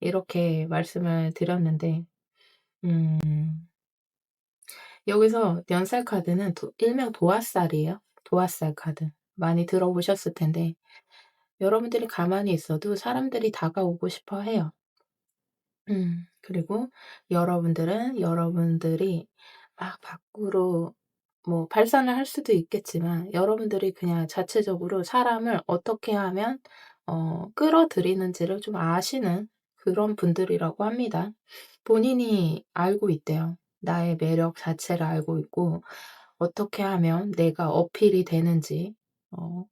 이렇게 말씀을 드렸는데 음 여기서 연살 카드는 일명 도화살이에요. 도화살 카드. 많이 들어보셨을 텐데 여러분들이 가만히 있어도 사람들이 다가오고 싶어 해요. 그리고 여러분들은 여러분들이 막 밖으로 뭐 발산을 할 수도 있겠지만 여러분들이 그냥 자체적으로 사람을 어떻게 하면 끌어들이는지를 좀 아시는 그런 분들이라고 합니다. 본인이 알고 있대요. 나의 매력 자체를 알고 있고 어떻게 하면 내가 어필이 되는지 어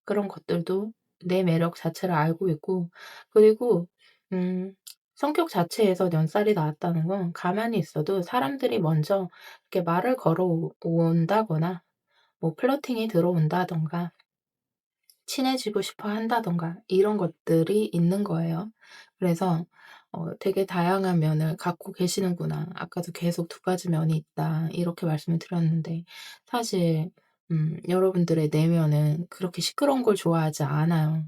그런 것들도 내 매력 자체를 알고 있고 그리고 음 성격 자체에서 연살이 나왔다는 건 가만히 있어도 사람들이 먼저 이렇게 말을 걸어 온다거나 뭐 플러팅이 들어온다든가 친해지고 싶어 한다든가 이런 것들이 있는 거예요. 그래서 되게 다양한 면을 갖고 계시는구나. 아까도 계속 두 가지 면이 있다. 이렇게 말씀을 드렸는데 사실 여러분들의 내면은 그렇게 시끄러운 걸 좋아하지 않아요.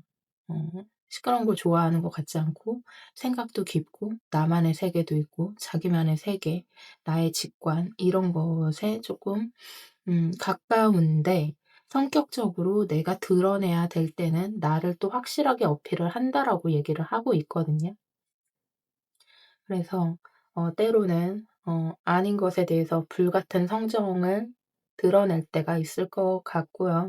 시끄러운 걸 좋아하는 것 같지 않고 생각도 깊고 나만의 세계도 있고 자기만의 세계, 나의 직관 이런 것에 조금 가까운데 성격적으로 내가 드러내야 될 때는 나를 또 확실하게 어필을 한다라고 얘기를 하고 있거든요. 그래서 때로는 아닌 것에 대해서 불같은 성정을 드러낼 때가 있을 것 같고요.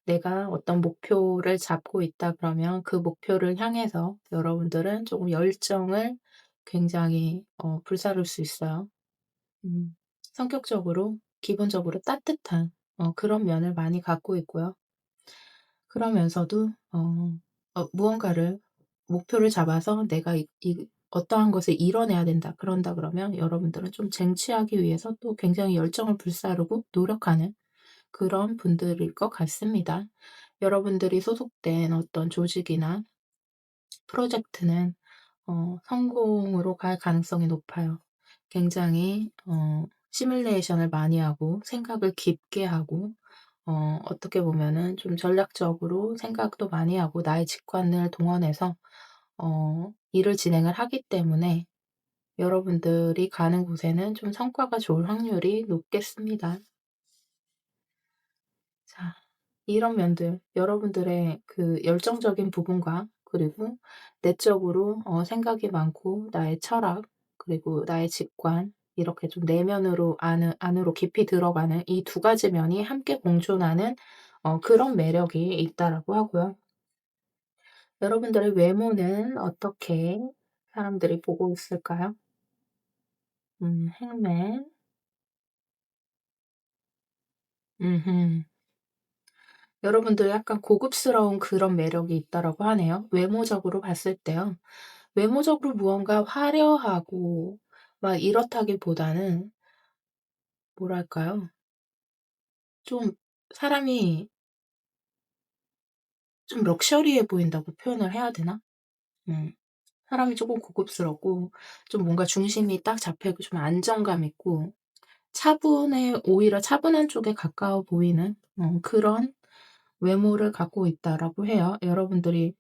내가 어떤 목표를 잡고 있다 그러면 그 목표를 향해서 여러분들은 조금 열정을 굉장히 불사를 수 있어요. 성격적으로 기본적으로 따뜻한 그런 면을 많이 갖고 있고요. 그러면서도 무언가를 목표를 잡아서 내가 어떠한 것을 이뤄내야 된다. 그런다 그러면 여러분들은 좀 쟁취하기 위해서 또 굉장히 열정을 불사르고 노력하는 그런 분들일 것 같습니다. 여러분들이 소속된 어떤 조직이나 프로젝트는 성공으로 갈 가능성이 높아요. 굉장히 시뮬레이션을 많이 하고 생각을 깊게 하고 어떻게 보면은 좀 전략적으로 생각도 많이 하고 나의 직관을 동원해서 일을 진행을 하기 때문에 여러분들이 가는 곳에는 좀 성과가 좋을 확률이 높겠습니다. 자, 이런 면들 여러분들의 그 열정적인 부분과 그리고 내적으로 생각이 많고 나의 철학 그리고 나의 직관 이렇게 좀 내면으로 안으로 깊이 들어가는 이 두 가지 면이 함께 공존하는 그런 매력이 있다라고 하고요. 여러분들의 외모는 어떻게 사람들이 보고 있을까요? 행맨. 음음. 여러분들 약간 고급스러운 그런 매력이 있다라고 하네요. 외모적으로 봤을 때요. 외모적으로 무언가 화려하고 막 이렇다기보다는 뭐랄까요? 좀 사람이 좀 럭셔리해 보인다고 표현을 해야 되나? 음. 사람이 쪼금 고급스럽고 좀 뭔가 중심이 딱 잡혀 있고 좀 안정감 있고 오히려 차분한 쪽에 가까워 보이는 그런 외모를 갖고 있다라고 해요. 여러분들이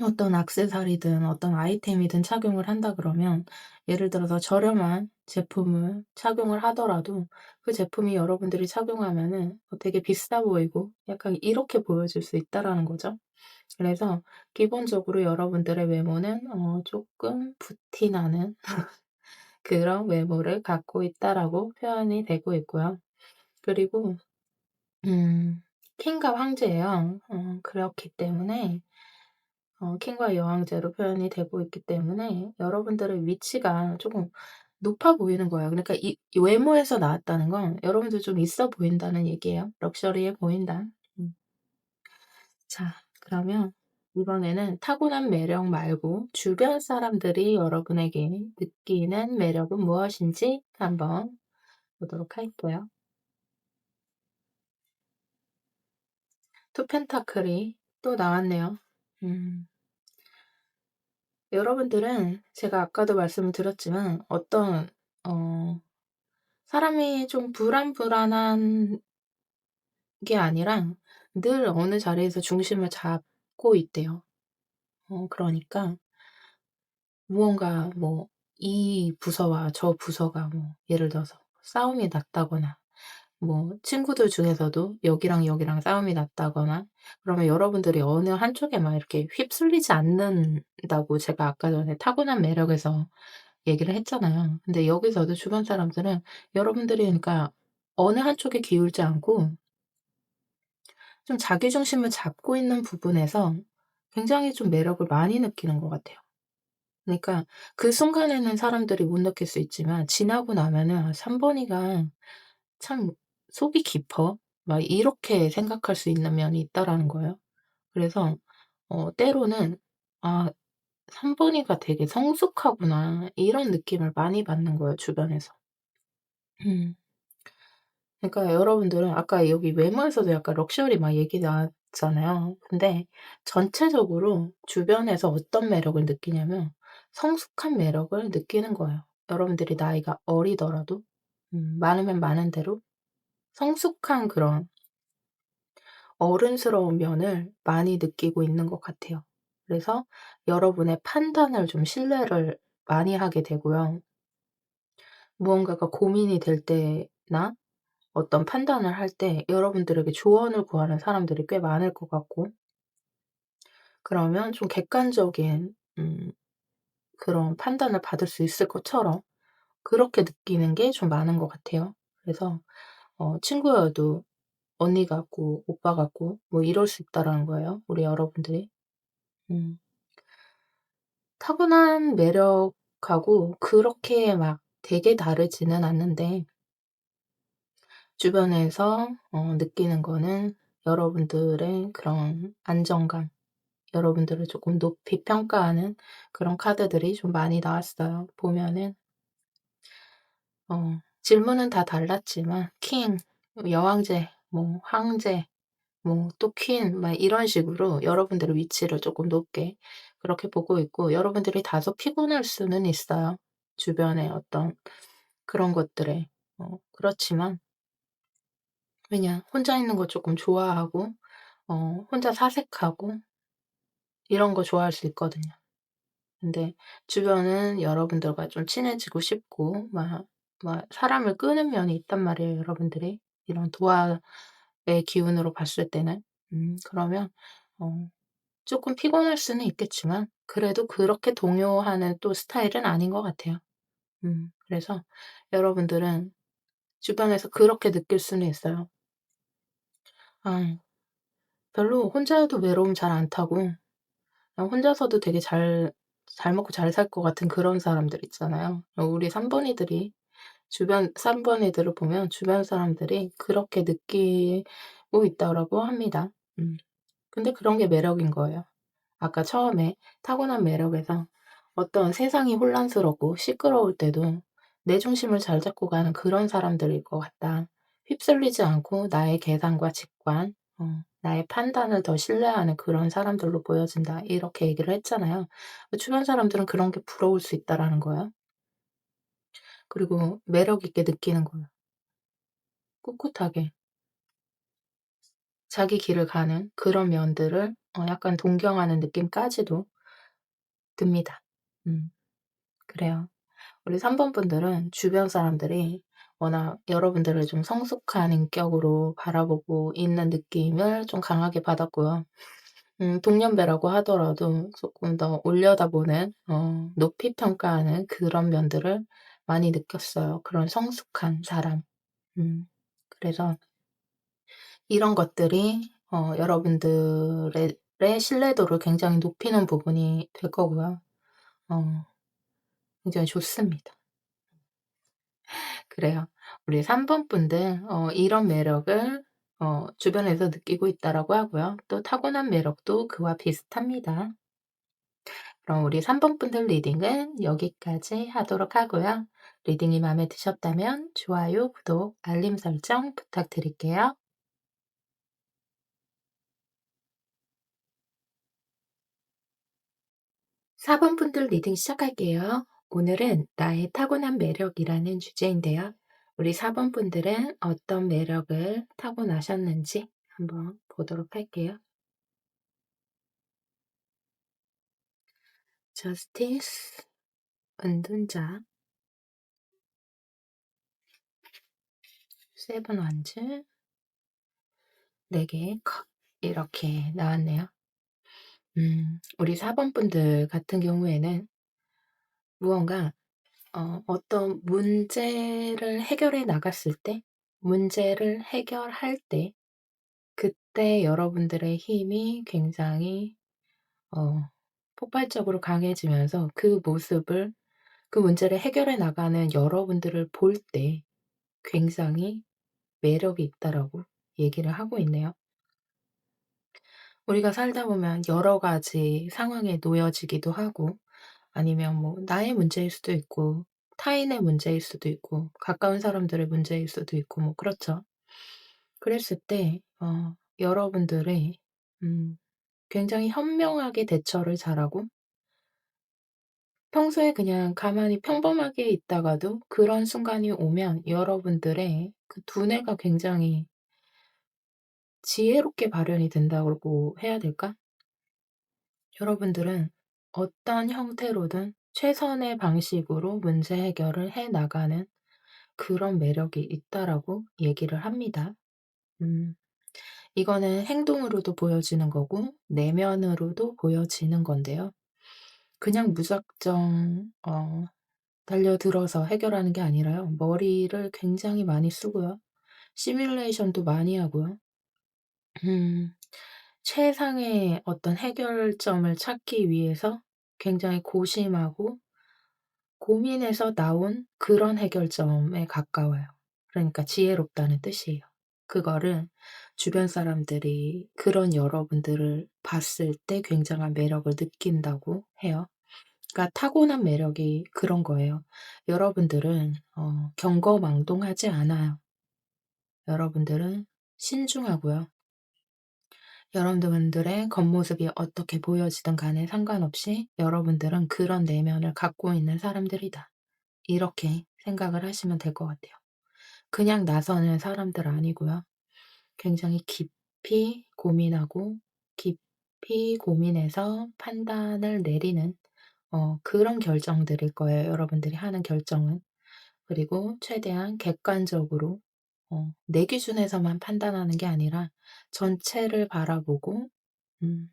어떤 액세서리든 어떤 아이템이든 착용을 한다 그러면 예를 들어서 저렴한 제품을 착용을 하더라도 그 제품이 여러분들이 착용하면은 되게 비싸 보이고 약간 이렇게 보여질 수 있다라는 거죠. 그래서 기본적으로 여러분들의 외모는 쪼끔 부티나는 그런 외모를 갖고 있다라고 표현이 되고 있고요. 그리고 음 킹과 황제예요. 그렇기 때문에 킹과 여왕제로 표현이 되고 있기 때문에 여러분들의 위치가 쪼금 높아 보이는 거예요. 그러니까 이 외모에서 나왔다는 건 여러분들 좀 있어 보인다는 얘기예요. 럭셔리해 보인다. 음. 자, 그러면 이번에는 타고난 매력 말고 주변 사람들이 여러분에게 느끼는 매력은 무엇인지 한번 보도록 할게요. 투 펜타클이 또 나왔네요. 음. 여러분들은 제가 아까도 말씀을 드렸지만 어떤 어 사람이 좀 불안불안한 게 아니라 늘 어느 자리에서 중심을 잡고 있대요. 그러니까 무언가 뭐 이 부서와 저 부서가 뭐 예를 들어서 싸움이 났다거나 뭐 친구들 중에서도 여기랑 여기랑 싸움이 났다거나 그러면 여러분들이 어느 한쪽에 막 이렇게 휩쓸리지 않는다고 제가 아까 전에 타고난 매력에서 얘기를 했잖아요. 근데 여기서도 주변 사람들은 여러분들이 그러니까 어느 한쪽에 기울지 않고 좀 자기 중심을 잡고 있는 부분에서 굉장히 좀 매력을 많이 느끼는 것 같아요. 그러니까 그 순간에는 사람들이 못 느낄 수 있지만 지나고 나면은 '아 삼번이가 참 속이 깊어.' 막 이렇게 생각할 수 있는 면이 있다라는 거예요. 그래서 때로는 '아 삼번이가 되게 성숙하구나.' 이런 느낌을 많이 받는 거예요 주변에서. 음. 그러니까 여러분들은 아까 여기 외모에서도 약간 럭셔리 막 얘기 나왔잖아요. 근데 전체적으로 주변에서 어떤 매력을 느끼냐면 성숙한 매력을 느끼는 거예요. 여러분들이 나이가 어리더라도 많으면 많은 대로 성숙한 그런 어른스러운 면을 많이 느끼고 있는 것 같아요. 그래서 여러분의 판단을 좀 신뢰를 많이 하게 되고요. 무언가가 고민이 될 때나 어떤 판단을 할 때 여러분들에게 조언을 구하는 사람들이 꽤 많을 것 같고 그러면 좀 객관적인 그런 판단을 받을 수 있을 것처럼 그렇게 느끼는 게 좀 많은 것 같아요. 그래서 친구여도 언니 같고 오빠 같고 뭐 이럴 수 있다라는 거예요, 우리 여러분들이. 음. 타고난 매력하고 그렇게 막 되게 다르지는 않는데 주변에서 느끼는 거는 여러분들의 그런 안정감, 여러분들을 조금 높이 평가하는 그런 카드들이 좀 많이 나왔어요. 보면은 질문은 다 달랐지만 킹, 여왕제, 뭐 황제, 뭐 또 퀸 막 이런 식으로 여러분들의 위치를 조금 높게 그렇게 보고 있고 여러분들이 다소 피곤할 수는 있어요, 주변의 어떤 그런 것들에. 그렇지만 그냥 혼자 있는 거 조금 좋아하고 혼자 사색하고 이런 거 좋아할 수 있거든요. 근데 주변은 여러분들과 좀 친해지고 싶고 막 사람을 끄는 면이 있단 말이에요, 여러분들이. 이런 도화의 기운으로 봤을 때는. 그러면 어 쪼끔 피곤할 수는 있겠지만 그래도 그렇게 동요하는 또 스타일은 아닌 것 같아요. 그래서 여러분들은 주변에서 그렇게 느낄 수는 있어요. '아 별로 혼자여도 외로움 잘 안 타고 혼자서도 되게 잘 먹고 잘 살 것 같은 그런 사람들 있잖아요.' 우리 3 번이들이 주변 3 번이들을 보면 주변 사람들이 그렇게 느끼고 있다라고 합니다. 음. 근데 그런 게 매력인 거예요. 아까 처음에 타고난 매력에서 어떤 세상이 혼란스럽고 시끄러울 때도 내 중심을 잘 잡고 가는 그런 사람들일 것 같다. 휩쓸리지 않고 나의 계산과 직관, 나의 판단을 더 신뢰하는 그런 사람들로 보여진다. 이렇게 얘기를 했잖아요. 주변 사람들은 그런 게 부러울 수 있다라는 거예요. 그리고 매력 있게 느끼는 거예요. 꿋꿋하게 자기 길을 가는 그런 면들을 약간 동경하는 느낌까지도 듭니다. 음 그래요. 우리 3번 분들은 주변 사람들이 워낙 여러분들을 좀 성숙한 인격으로 바라보고 있는 느낌을 좀 강하게 받았고요. 동년배라고 하더라도 조금 더 올려다보는 높이 평가하는 그런 면들을 많이 느꼈어요, 그런 성숙한 사람. 음 그래서 이런 것들이 여러분들의 신뢰도를 굉장히 높이는 부분이 될 거고요. 어 굉장히 좋습니다. 그래요. 우리 3번 분들 이런 매력을 주변에서 느끼고 있다라고 하고요. 또 타고난 매력도 그와 비슷합니다. 그럼 우리 3번 분들 리딩은 여기까지 하도록 하고요. 리딩이 마음에 드셨다면 좋아요, 구독, 알림 설정 부탁드릴게요. 4번 분들 리딩 시작할게요. 오늘은 나의 타고난 매력이라는 주제인데요. 우리 4번 분들은 어떤 매력을 타고나셨는지 한번 보도록 할게요. 저스티스, 은둔자, 세븐 원즈, 4 개의 컵 이렇게 나왔네요. 우리 4번 분들 같은 경우에는 무언가 어떤 문제를 해결해 나갔을 때 문제를 해결할 때 그때 여러분들의 힘이 굉장히 어 폭발적으로 강해지면서 그 문제를 해결해 나가는 여러분들을 볼 때 굉장히 매력이 있다라고 얘기를 하고 있네요. 우리가 살다 보면 여러 가지 상황에 놓여지기도 하고 아니면 뭐 나의 문제일 수도 있고 타인의 문제일 수도 있고 가까운 사람들의 문제일 수도 있고 뭐 그렇죠. 그랬을 때 여러분들이 음 굉장히 현명하게 대처를 잘하고 평소에 그냥 가만히 평범하게 있다가도 그런 순간이 오면 여러분들의 그 두뇌가 굉장히 지혜롭게 발현이 된다고 해야 될까? 여러분들은 어떤 형태로든 최선의 방식으로 문제 해결을 해 나가는 그런 매력이 있다라고 얘기를 합니다. 음, 이거는 행동으로도 보여지는 거고, 내면으로도 보여지는 건데요. 그냥 무작정, 달려들어서 해결하는 게 아니라요. 머리를 굉장히 많이 쓰고요. 시뮬레이션도 많이 하고요. 음, 최상의 어떤 해결점을 찾기 위해서 굉장히 고심하고 고민해서 나온 그런 해결점에 가까워요. 그러니까 지혜롭다는 뜻이에요. 그거를 주변 사람들이 그런 여러분들을 봤을 때 굉장한 매력을 느낀다고 해요. 그러니까 타고난 매력이 그런 거예요. 여러분들은 경거망동하지 않아요. 여러분들은 신중하고요. 여러분들의 겉모습이 어떻게 보여지든 간에 상관없이 여러분들은 그런 내면을 갖고 있는 사람들이다. 이렇게 생각을 하시면 될 것 같아요. 그냥 나서는 사람들 아니고요. 굉장히 깊이 고민하고 깊이 고민해서 판단을 내리는 그런 결정들일 거예요, 여러분들이 하는 결정은. 그리고 최대한 객관적으로 내 기준에서만 판단하는 게 아니라 전체를 바라보고 음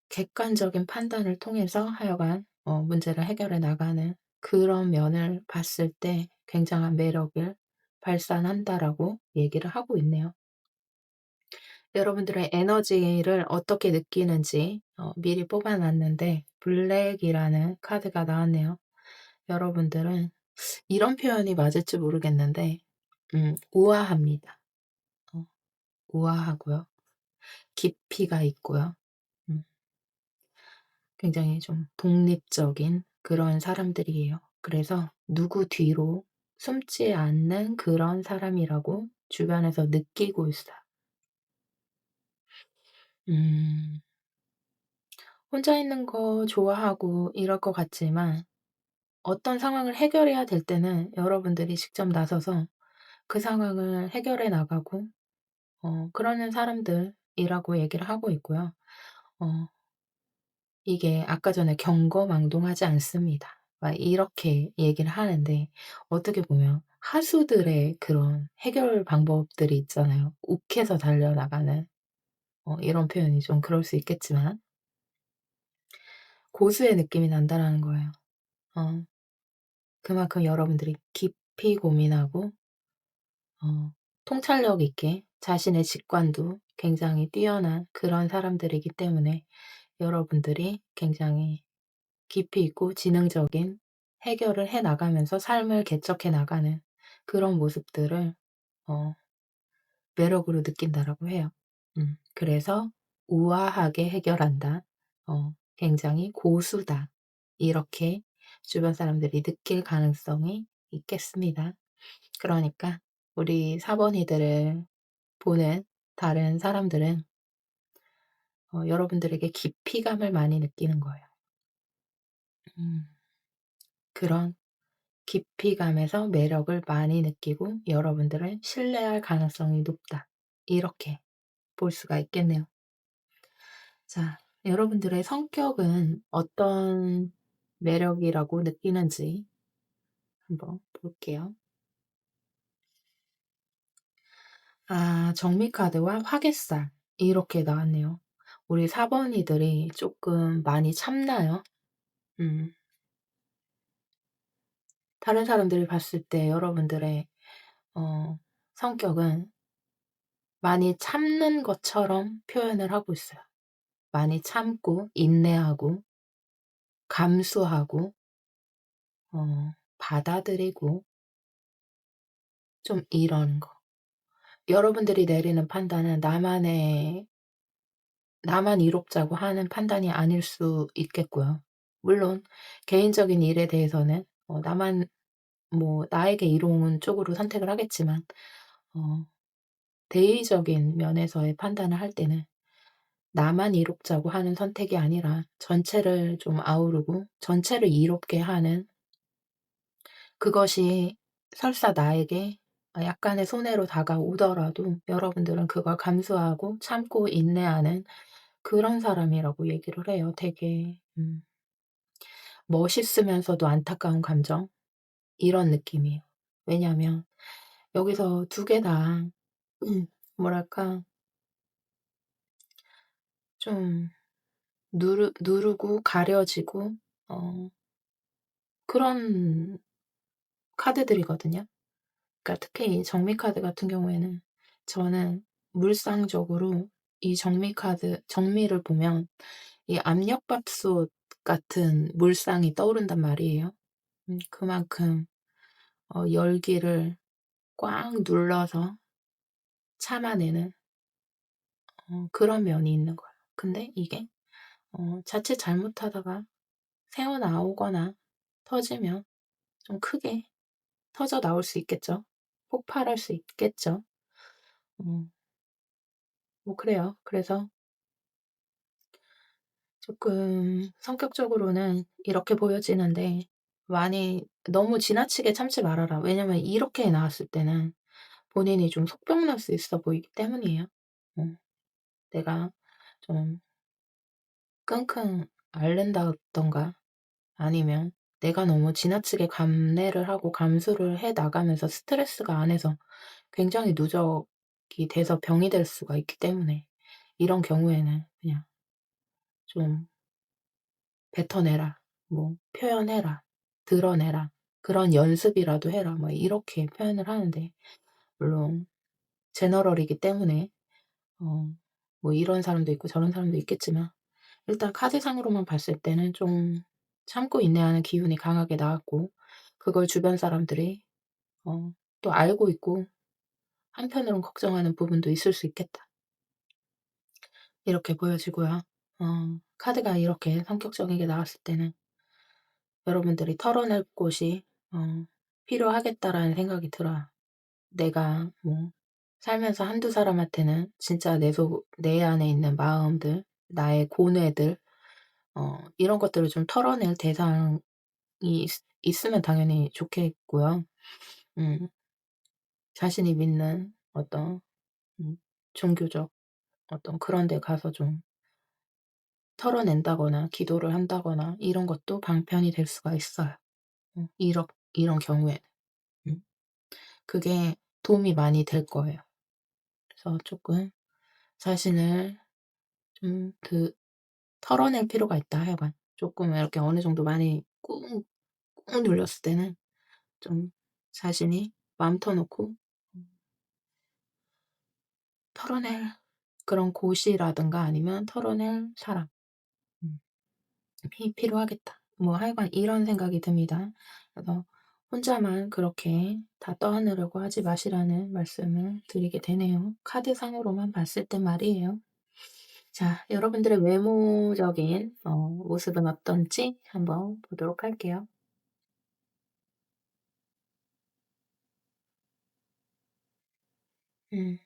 객관적인 판단을 통해서 하여간 문제를 해결해 나가는 그런 면을 봤을 때 굉장한 매력을 발산한다라고 얘기를 하고 있네요. 여러분들의 에너지를 어떻게 느끼는지 미리 뽑아 놨는데 블랙이라는 카드가 나왔네요. 여러분들은 이런 표현이 맞을지 모르겠는데 우아합니다. 어 우아하고요. 깊이가 있고요. 음 굉장히 좀 독립적인 그런 사람들이에요. 그래서 누구 뒤로 숨지 않는 그런 사람이라고 주변에서 느끼고 있어요. 음 혼자 있는 거 좋아하고 이럴 것 같지만 어떤 상황을 해결해야 될 때는 여러분들이 직접 나서서 그 상황을 해결해 나가고 그러는 사람들이라고 얘기를 하고 있고요. 어 이게 아까 전에 경거망동하지 않습니다. 막 이렇게 얘기를 하는데 어떻게 보면 하수들의 그런 해결 방법들이 있잖아요. 욱해서 달려나가는 이런 표현이 좀 그럴 수 있겠지만 고수의 느낌이 난다라는 거예요. 어 그만큼 여러분들이 깊이 고민하고 통찰력 있게 자신의 직관도 굉장히 뛰어난 그런 사람들이기 때문에 여러분들이 굉장히 깊이 있고 지능적인 해결을 해 나가면서 삶을 개척해 나가는 그런 모습들을 어 매력으로 느낀다라고 해요. 그래서 "우아하게 해결한다. 굉장히 고수다." 이렇게 주변 사람들이 느낄 가능성이 있겠습니다. 그러니까 우리 사번이들을 보는 다른 사람들은 여러분들에게 깊이감을 많이 느끼는 거예요. 음 그런 깊이감에서 매력을 많이 느끼고 여러분들을 신뢰할 가능성이 높다. 이렇게 볼 수가 있겠네요. 자, 여러분들의 성격은 어떤 매력이라고 느끼는지 한번 볼게요. 아, 정미 카드와 화개살 이렇게 나왔네요. 우리 4 번이들이 조금 많이 참나요? 음. 다른 사람들이 봤을 때 여러분들의 어 성격은 많이 참는 것처럼 표현을 하고 있어요. 많이 참고 인내하고 감수하고 받아들이고 좀 이런 거. 여러분들이 내리는 판단은 나만 이롭자고 하는 판단이 아닐 수 있겠고요. 물론 개인적인 일에 대해서는 나만 뭐 나에게 이로운 쪽으로 선택을 하겠지만 어 대의적인 면에서의 판단을 할 때는 나만 이롭자고 하는 선택이 아니라 전체를 좀 아우르고 전체를 이롭게 하는 그것이 설사 나에게 약간의 손해로 다가오더라도 여러분들은 그걸 감수하고 참고 인내하는 그런 사람이라고 얘기를 해요. 되게 멋있으면서도 안타까운 감정 이런 느낌이에요. 왜냐하면 여기서 두 개 다 뭐랄까 좀 누르고 가려지고 어 그런 카드들이거든요. 그러니까 특히 이 정미 카드 같은 경우에는 저는 물상적으로 이 정미를 보면 이 압력밥솥 같은 물상이 떠오른단 말이에요. 그만큼 열기를 꽉 눌러서 참아내는 그런 면이 있는 거예요. 근데 이게 자칫 잘못하다가 새어나오거나 터지면 좀 크게 터져 나올 수 있겠죠. 폭발할 수 있겠죠. 음 뭐 그래요. 그래서 조금 성격적으로는 이렇게 보여지는데 많이 너무 지나치게 참지 말아라. 왜냐면 이렇게 나왔을 때는 본인이 좀 속병 날 수 있어 보이기 때문이에요. 어 내가 좀 끙끙 앓는다든가 아니면 내가 너무 지나치게 감내를 하고 감수를 해 나가면서 스트레스가 안에서 굉장히 누적이 돼서 병이 될 수가 있기 때문에 이런 경우에는 그냥 좀 "뱉어내라." 뭐 "표현해라." 드러내라. 그런 연습이라도 해라." 뭐 이렇게 표현을 하는데, 물론 제너럴이기 때문에 어 뭐 이런 사람도 있고 저런 사람도 있겠지만, 일단 카드상으로만 봤을 때는 좀 참고 인내하는 기운이 강하게 나왔고, 그걸 주변 사람들이 어 또 알고 있고 한편으론 걱정하는 부분도 있을 수 있겠다, 이렇게 보여지고요. 카드가 이렇게 성격적인 게 나왔을 때는 여러분들이 털어낼 곳이 필요하겠다라는 생각이 들어요. 내가 뭐 살면서 한두 사람한테는 진짜 내 안에 있는 마음들, 나의 고뇌들, 이런 것들을 좀 털어낼 대상이 있으면 당연히 좋겠고요. 음 자신이 믿는 어떤 음 종교적 어떤 그런 데 가서 좀 털어낸다거나 기도를 한다거나 이런 것도 방편이 될 수가 있어요. 이런 경우에는. 음 그게 도움이 많이 될 거예요. 그래서 쪼끔 자신을 좀 털어낼 필요가 있다 하여간. 쪼끔 이렇게 어느 정도 많이 꾹 눌렸을 때는 좀 자신이 마음 터놓고 털어낼 그런 곳이라든가 아니면 털어낼 사람 음 이 필요하겠다. 뭐 하여간 이런 생각이 듭니다. 그래서 혼자만 그렇게 다 떠안으려고 하지 마시라는 말씀을 드리게 되네요, 카드상으로만 봤을 땐 말이에요. 자, 여러분들의 외모적인 모습은 어떤지 한번 보도록 할게요. 음.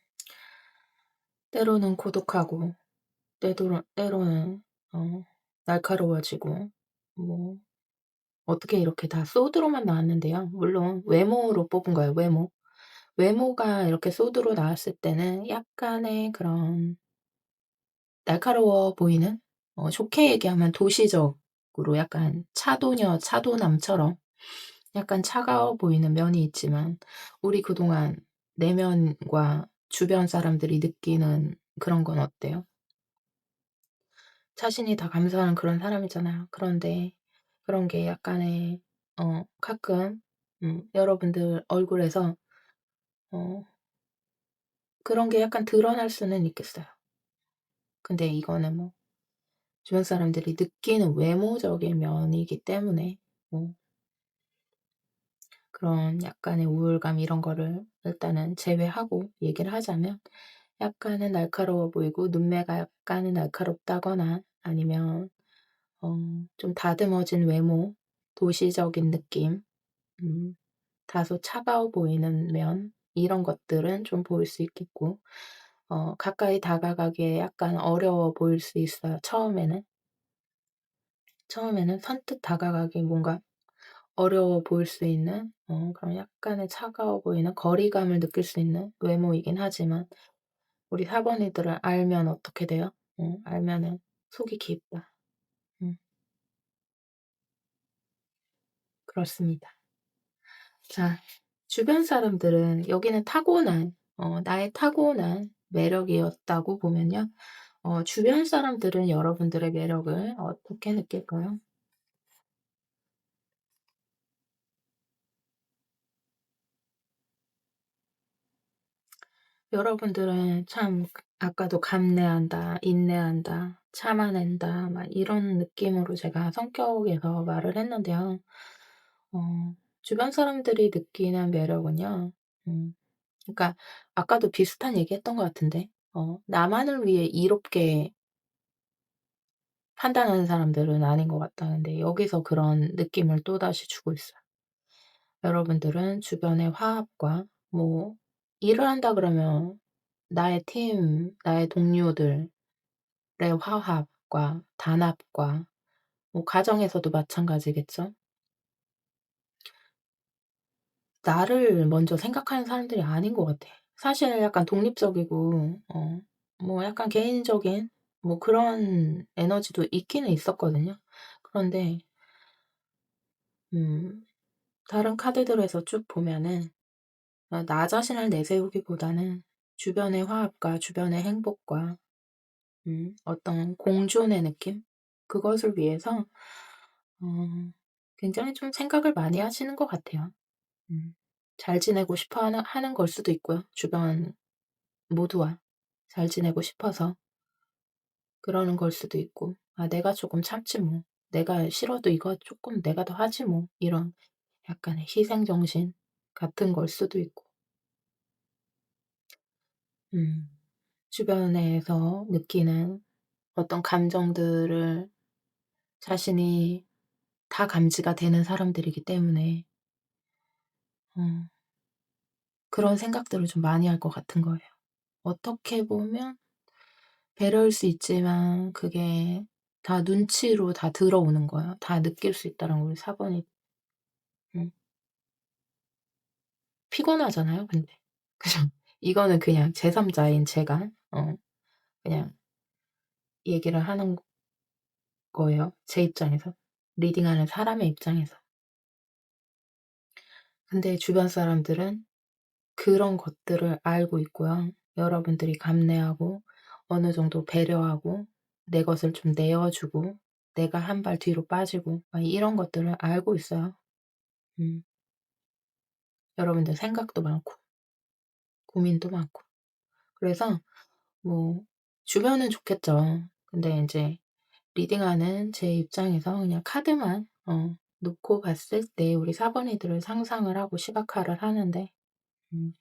때로는 고독하고 때로는 어 날카로워지고, 뭐 어떻게 이렇게 다 소드로만 나왔는데요. 물론 외모로 뽑은 거예요, 외모. 외모가 이렇게 소드로 나왔을 때는 약간의 그런 날카로워 보이는, 좋게 얘기하면 도시적으로 약간 차도녀, 차도남처럼 약간 차가워 보이는 면이 있지만, 우리 그동안 내면과 주변 사람들이 느끼는 그런 건 어때요? 자신이 다 감사한 그런 사람이잖아요. 그런데 그런 게 약간의 가끔 여러분들 얼굴에서 어 그런 게 약간 드러날 수는 있겠어요. 근데 이거는 뭐 주변 사람들이 느끼는 외모적인 면이기 때문에, 뭐 그런 약간의 우울감 이런 거를 일단은 제외하고 얘기를 하자면, 약간은 날카로워 보이고 눈매가 약간은 날카롭다거나 아니면 어 좀 다듬어진 외모, 도시적인 느낌, 음 다소 차가워 보이는 면, 이런 것들은 좀 보일 수 있겠고, 가까이 다가가기에 약간 어려워 보일 수 있어요, 처음에는. 처음에는 선뜻 다가가기 뭔가 어려워 보일 수 있는 그런 약간의 차가워 보이는 거리감을 느낄 수 있는 외모이긴 하지만, 우리 사번이들을 알면 어떻게 돼요? 알면은 속이 깊다. 음 그렇습니다. 자, 주변 사람들은 여기는 나의 타고난 매력이었다고 보면요. 주변 사람들은 여러분들의 매력을 어떻게 느낄까요? 여러분들은 참 아까도 감내한다, 인내한다, 참아낸다 막 이런 느낌으로 제가 성격에서 말을 했는데요. 주변 사람들이 느끼는 매력은요. 음 그러니까 아까도 비슷한 얘기했던 것 같은데, 나만을 위해 이롭게 판단하는 사람들은 아닌 것 같다는데, 여기서 그런 느낌을 또다시 주고 있어요. 여러분들은 주변의 화합과, 뭐 일을 한다 그러면 나의 동료들의 화합과 단합과, 뭐 가정에서도 마찬가지겠죠. 나를 먼저 생각하는 사람들이 아닌 것 같아. 사실 약간 독립적이고 뭐 약간 개인적인 뭐 그런 에너지도 있기는 있었거든요. 그런데 음 다른 카드들에서 쭉 보면은 나 자신을 내세우기보다는 주변의 화합과 주변의 행복과 어떤 공존의 느낌? 그것을 위해서 어 굉장히 좀 생각을 많이 하시는 것 같아요. 음. 잘 지내고 싶어 하는 걸 수도 있고요. 주변 모두와 잘 지내고 싶어서 그러는 걸 수도 있고 '아 내가 조금 참지 뭐. 내가 싫어도 이거 쪼끔 내가 더 하지 뭐.' 이런 약간의 희생 정신 같은 걸 수도 있고. 음. 주변에서 느끼는 어떤 감정들을 자신이 다 감지가 되는 사람들이기 때문에 어 그런 생각들을 좀 많이 할 것 같은 거예요. 어떻게 보면 배려일 수 있지만 그게 다 눈치로 다 들어오는 거예요. 다 느낄 수 있다는 걸 4 번이. 음. 피곤하잖아요 근데. 그죠? 이거는 그냥 제3 자인 제가 그냥 얘기를 하는 거예요 제 입장에서. 리딩하는 사람의 입장에서. 근데 주변 사람들은 그런 것들을 알고 있고요. 여러분들이 감내하고 어느 정도 배려하고 내 것을 좀 내어 주고 내가 한 발 뒤로 빠지고 막 이런 것들을 알고 있어요. 음. 여러분들 생각도 많고 고민도 많고. 그래서 뭐 주변은 좋겠죠. 근데 인제 리딩하는 제 입장에서 그냥 카드만 놓고 봤을 때 우리 사번이들을 상상을 하고 시각화를 하는데 음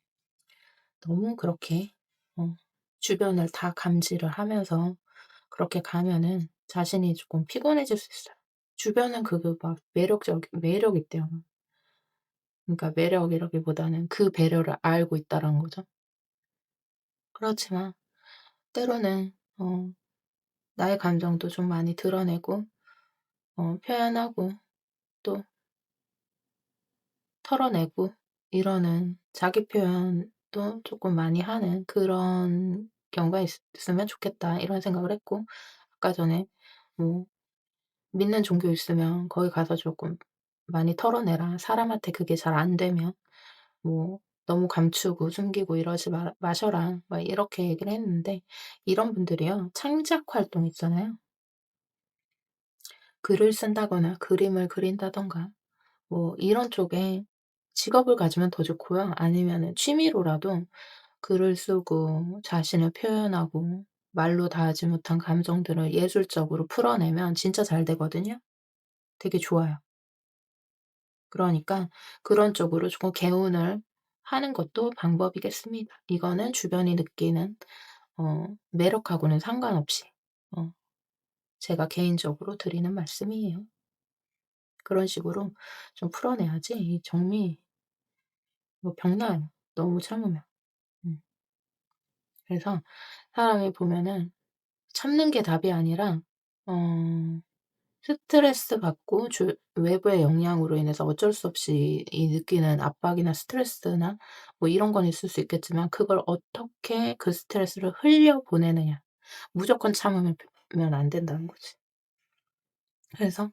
너무 그렇게 어 주변을 다 감지를 하면서 그렇게 가면은 자신이 쪼끔 피곤해질 수 있어요. 주변은 그거 막 매력 있대요. 그러니까 매력이라기보다는 그 배려를 알고 있다라는 거죠. 그렇지만 때로는 나의 감정도 좀 많이 드러내고 표현하고 또 털어내고 이러는 자기 표현도 쪼끔 많이 하는 그런 경우가 있으면 좋겠다 이런 생각을 했고 아까 전에 뭐 믿는 종교 있으면 거기 가서 조금 많이 털어내라. 사람한테 그게 잘 안 되면 뭐 너무 감추고 숨기고 이러지 마셔라. 막 이렇게 얘기를 했는데 이런 분들이요. 창작 활동 있잖아요. 글을 쓴다거나 그림을 그린다든가 뭐 이런 쪽에 직업을 가지면 더 좋고요. 아니면은 취미로라도 글을 쓰고 자신을 표현하고 말로 다 하지 못한 감정들을 예술적으로 풀어내면 진짜 잘 되거든요. 되게 좋아요. 그러니까 그런 쪽으로 조금 개운을 하는 것도 방법이겠습니다. 이거는 주변이 느끼는 매력하고는 상관없이 어 제가 개인적으로 드리는 말씀이에요. 그런 식으로 좀 풀어내야지 이 정리 뭐 병나요, 너무 참으면. 음. 그래서 사람이 보면은 참는 게 답이 아니라 어 스트레스 받고 외부의 영향으로 인해서 어쩔 수 없이 이 느끼는 압박이나 스트레스나 뭐 이런 건 있을 수 있겠지만 그걸 어떻게 그 스트레스를 흘려보내느냐. 무조건 참으면 면 안 된다는 거지. 그래서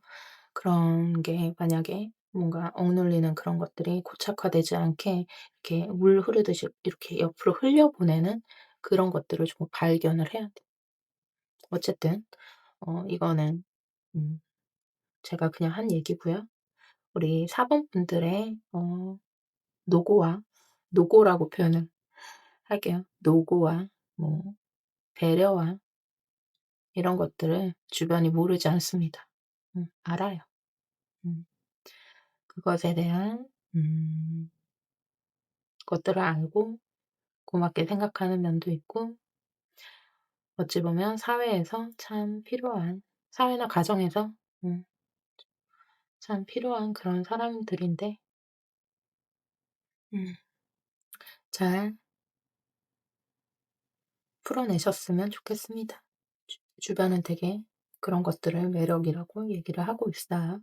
그런 게 만약에 뭔가 억눌리는 그런 것들이 고착화되지 않게 이렇게 물 흐르듯이 이렇게 옆으로 흘려보내는 그런 것들을 좀 발견을 해야 돼. 어쨌든 이거는 음 제가 그냥 한 얘기고요. 우리 4 번 분들의 노고와 노고라고 표현을 할게요. 노고와 뭐 배려와 이런 것들을 주변이 모르지 않습니다. 알아요. 음. 그것에 대한 것들을 알고 고맙게 생각하는 면도 있고 어찌 보면 사회에서 참 필요한 사회나 가정에서 음 참 필요한 그런 사람들인데 음 잘 풀어내셨으면 좋겠습니다. 주변은 되게 그런 것들을 매력이라고 얘기를 하고 있어요.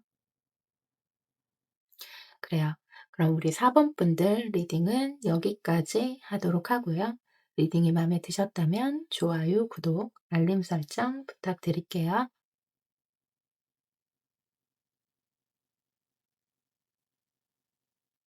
그래요. 그럼 우리 4번 분들 리딩은 여기까지 하도록 하고요. 리딩이 마음에 드셨다면 좋아요, 구독, 알림 설정 부탁드릴게요.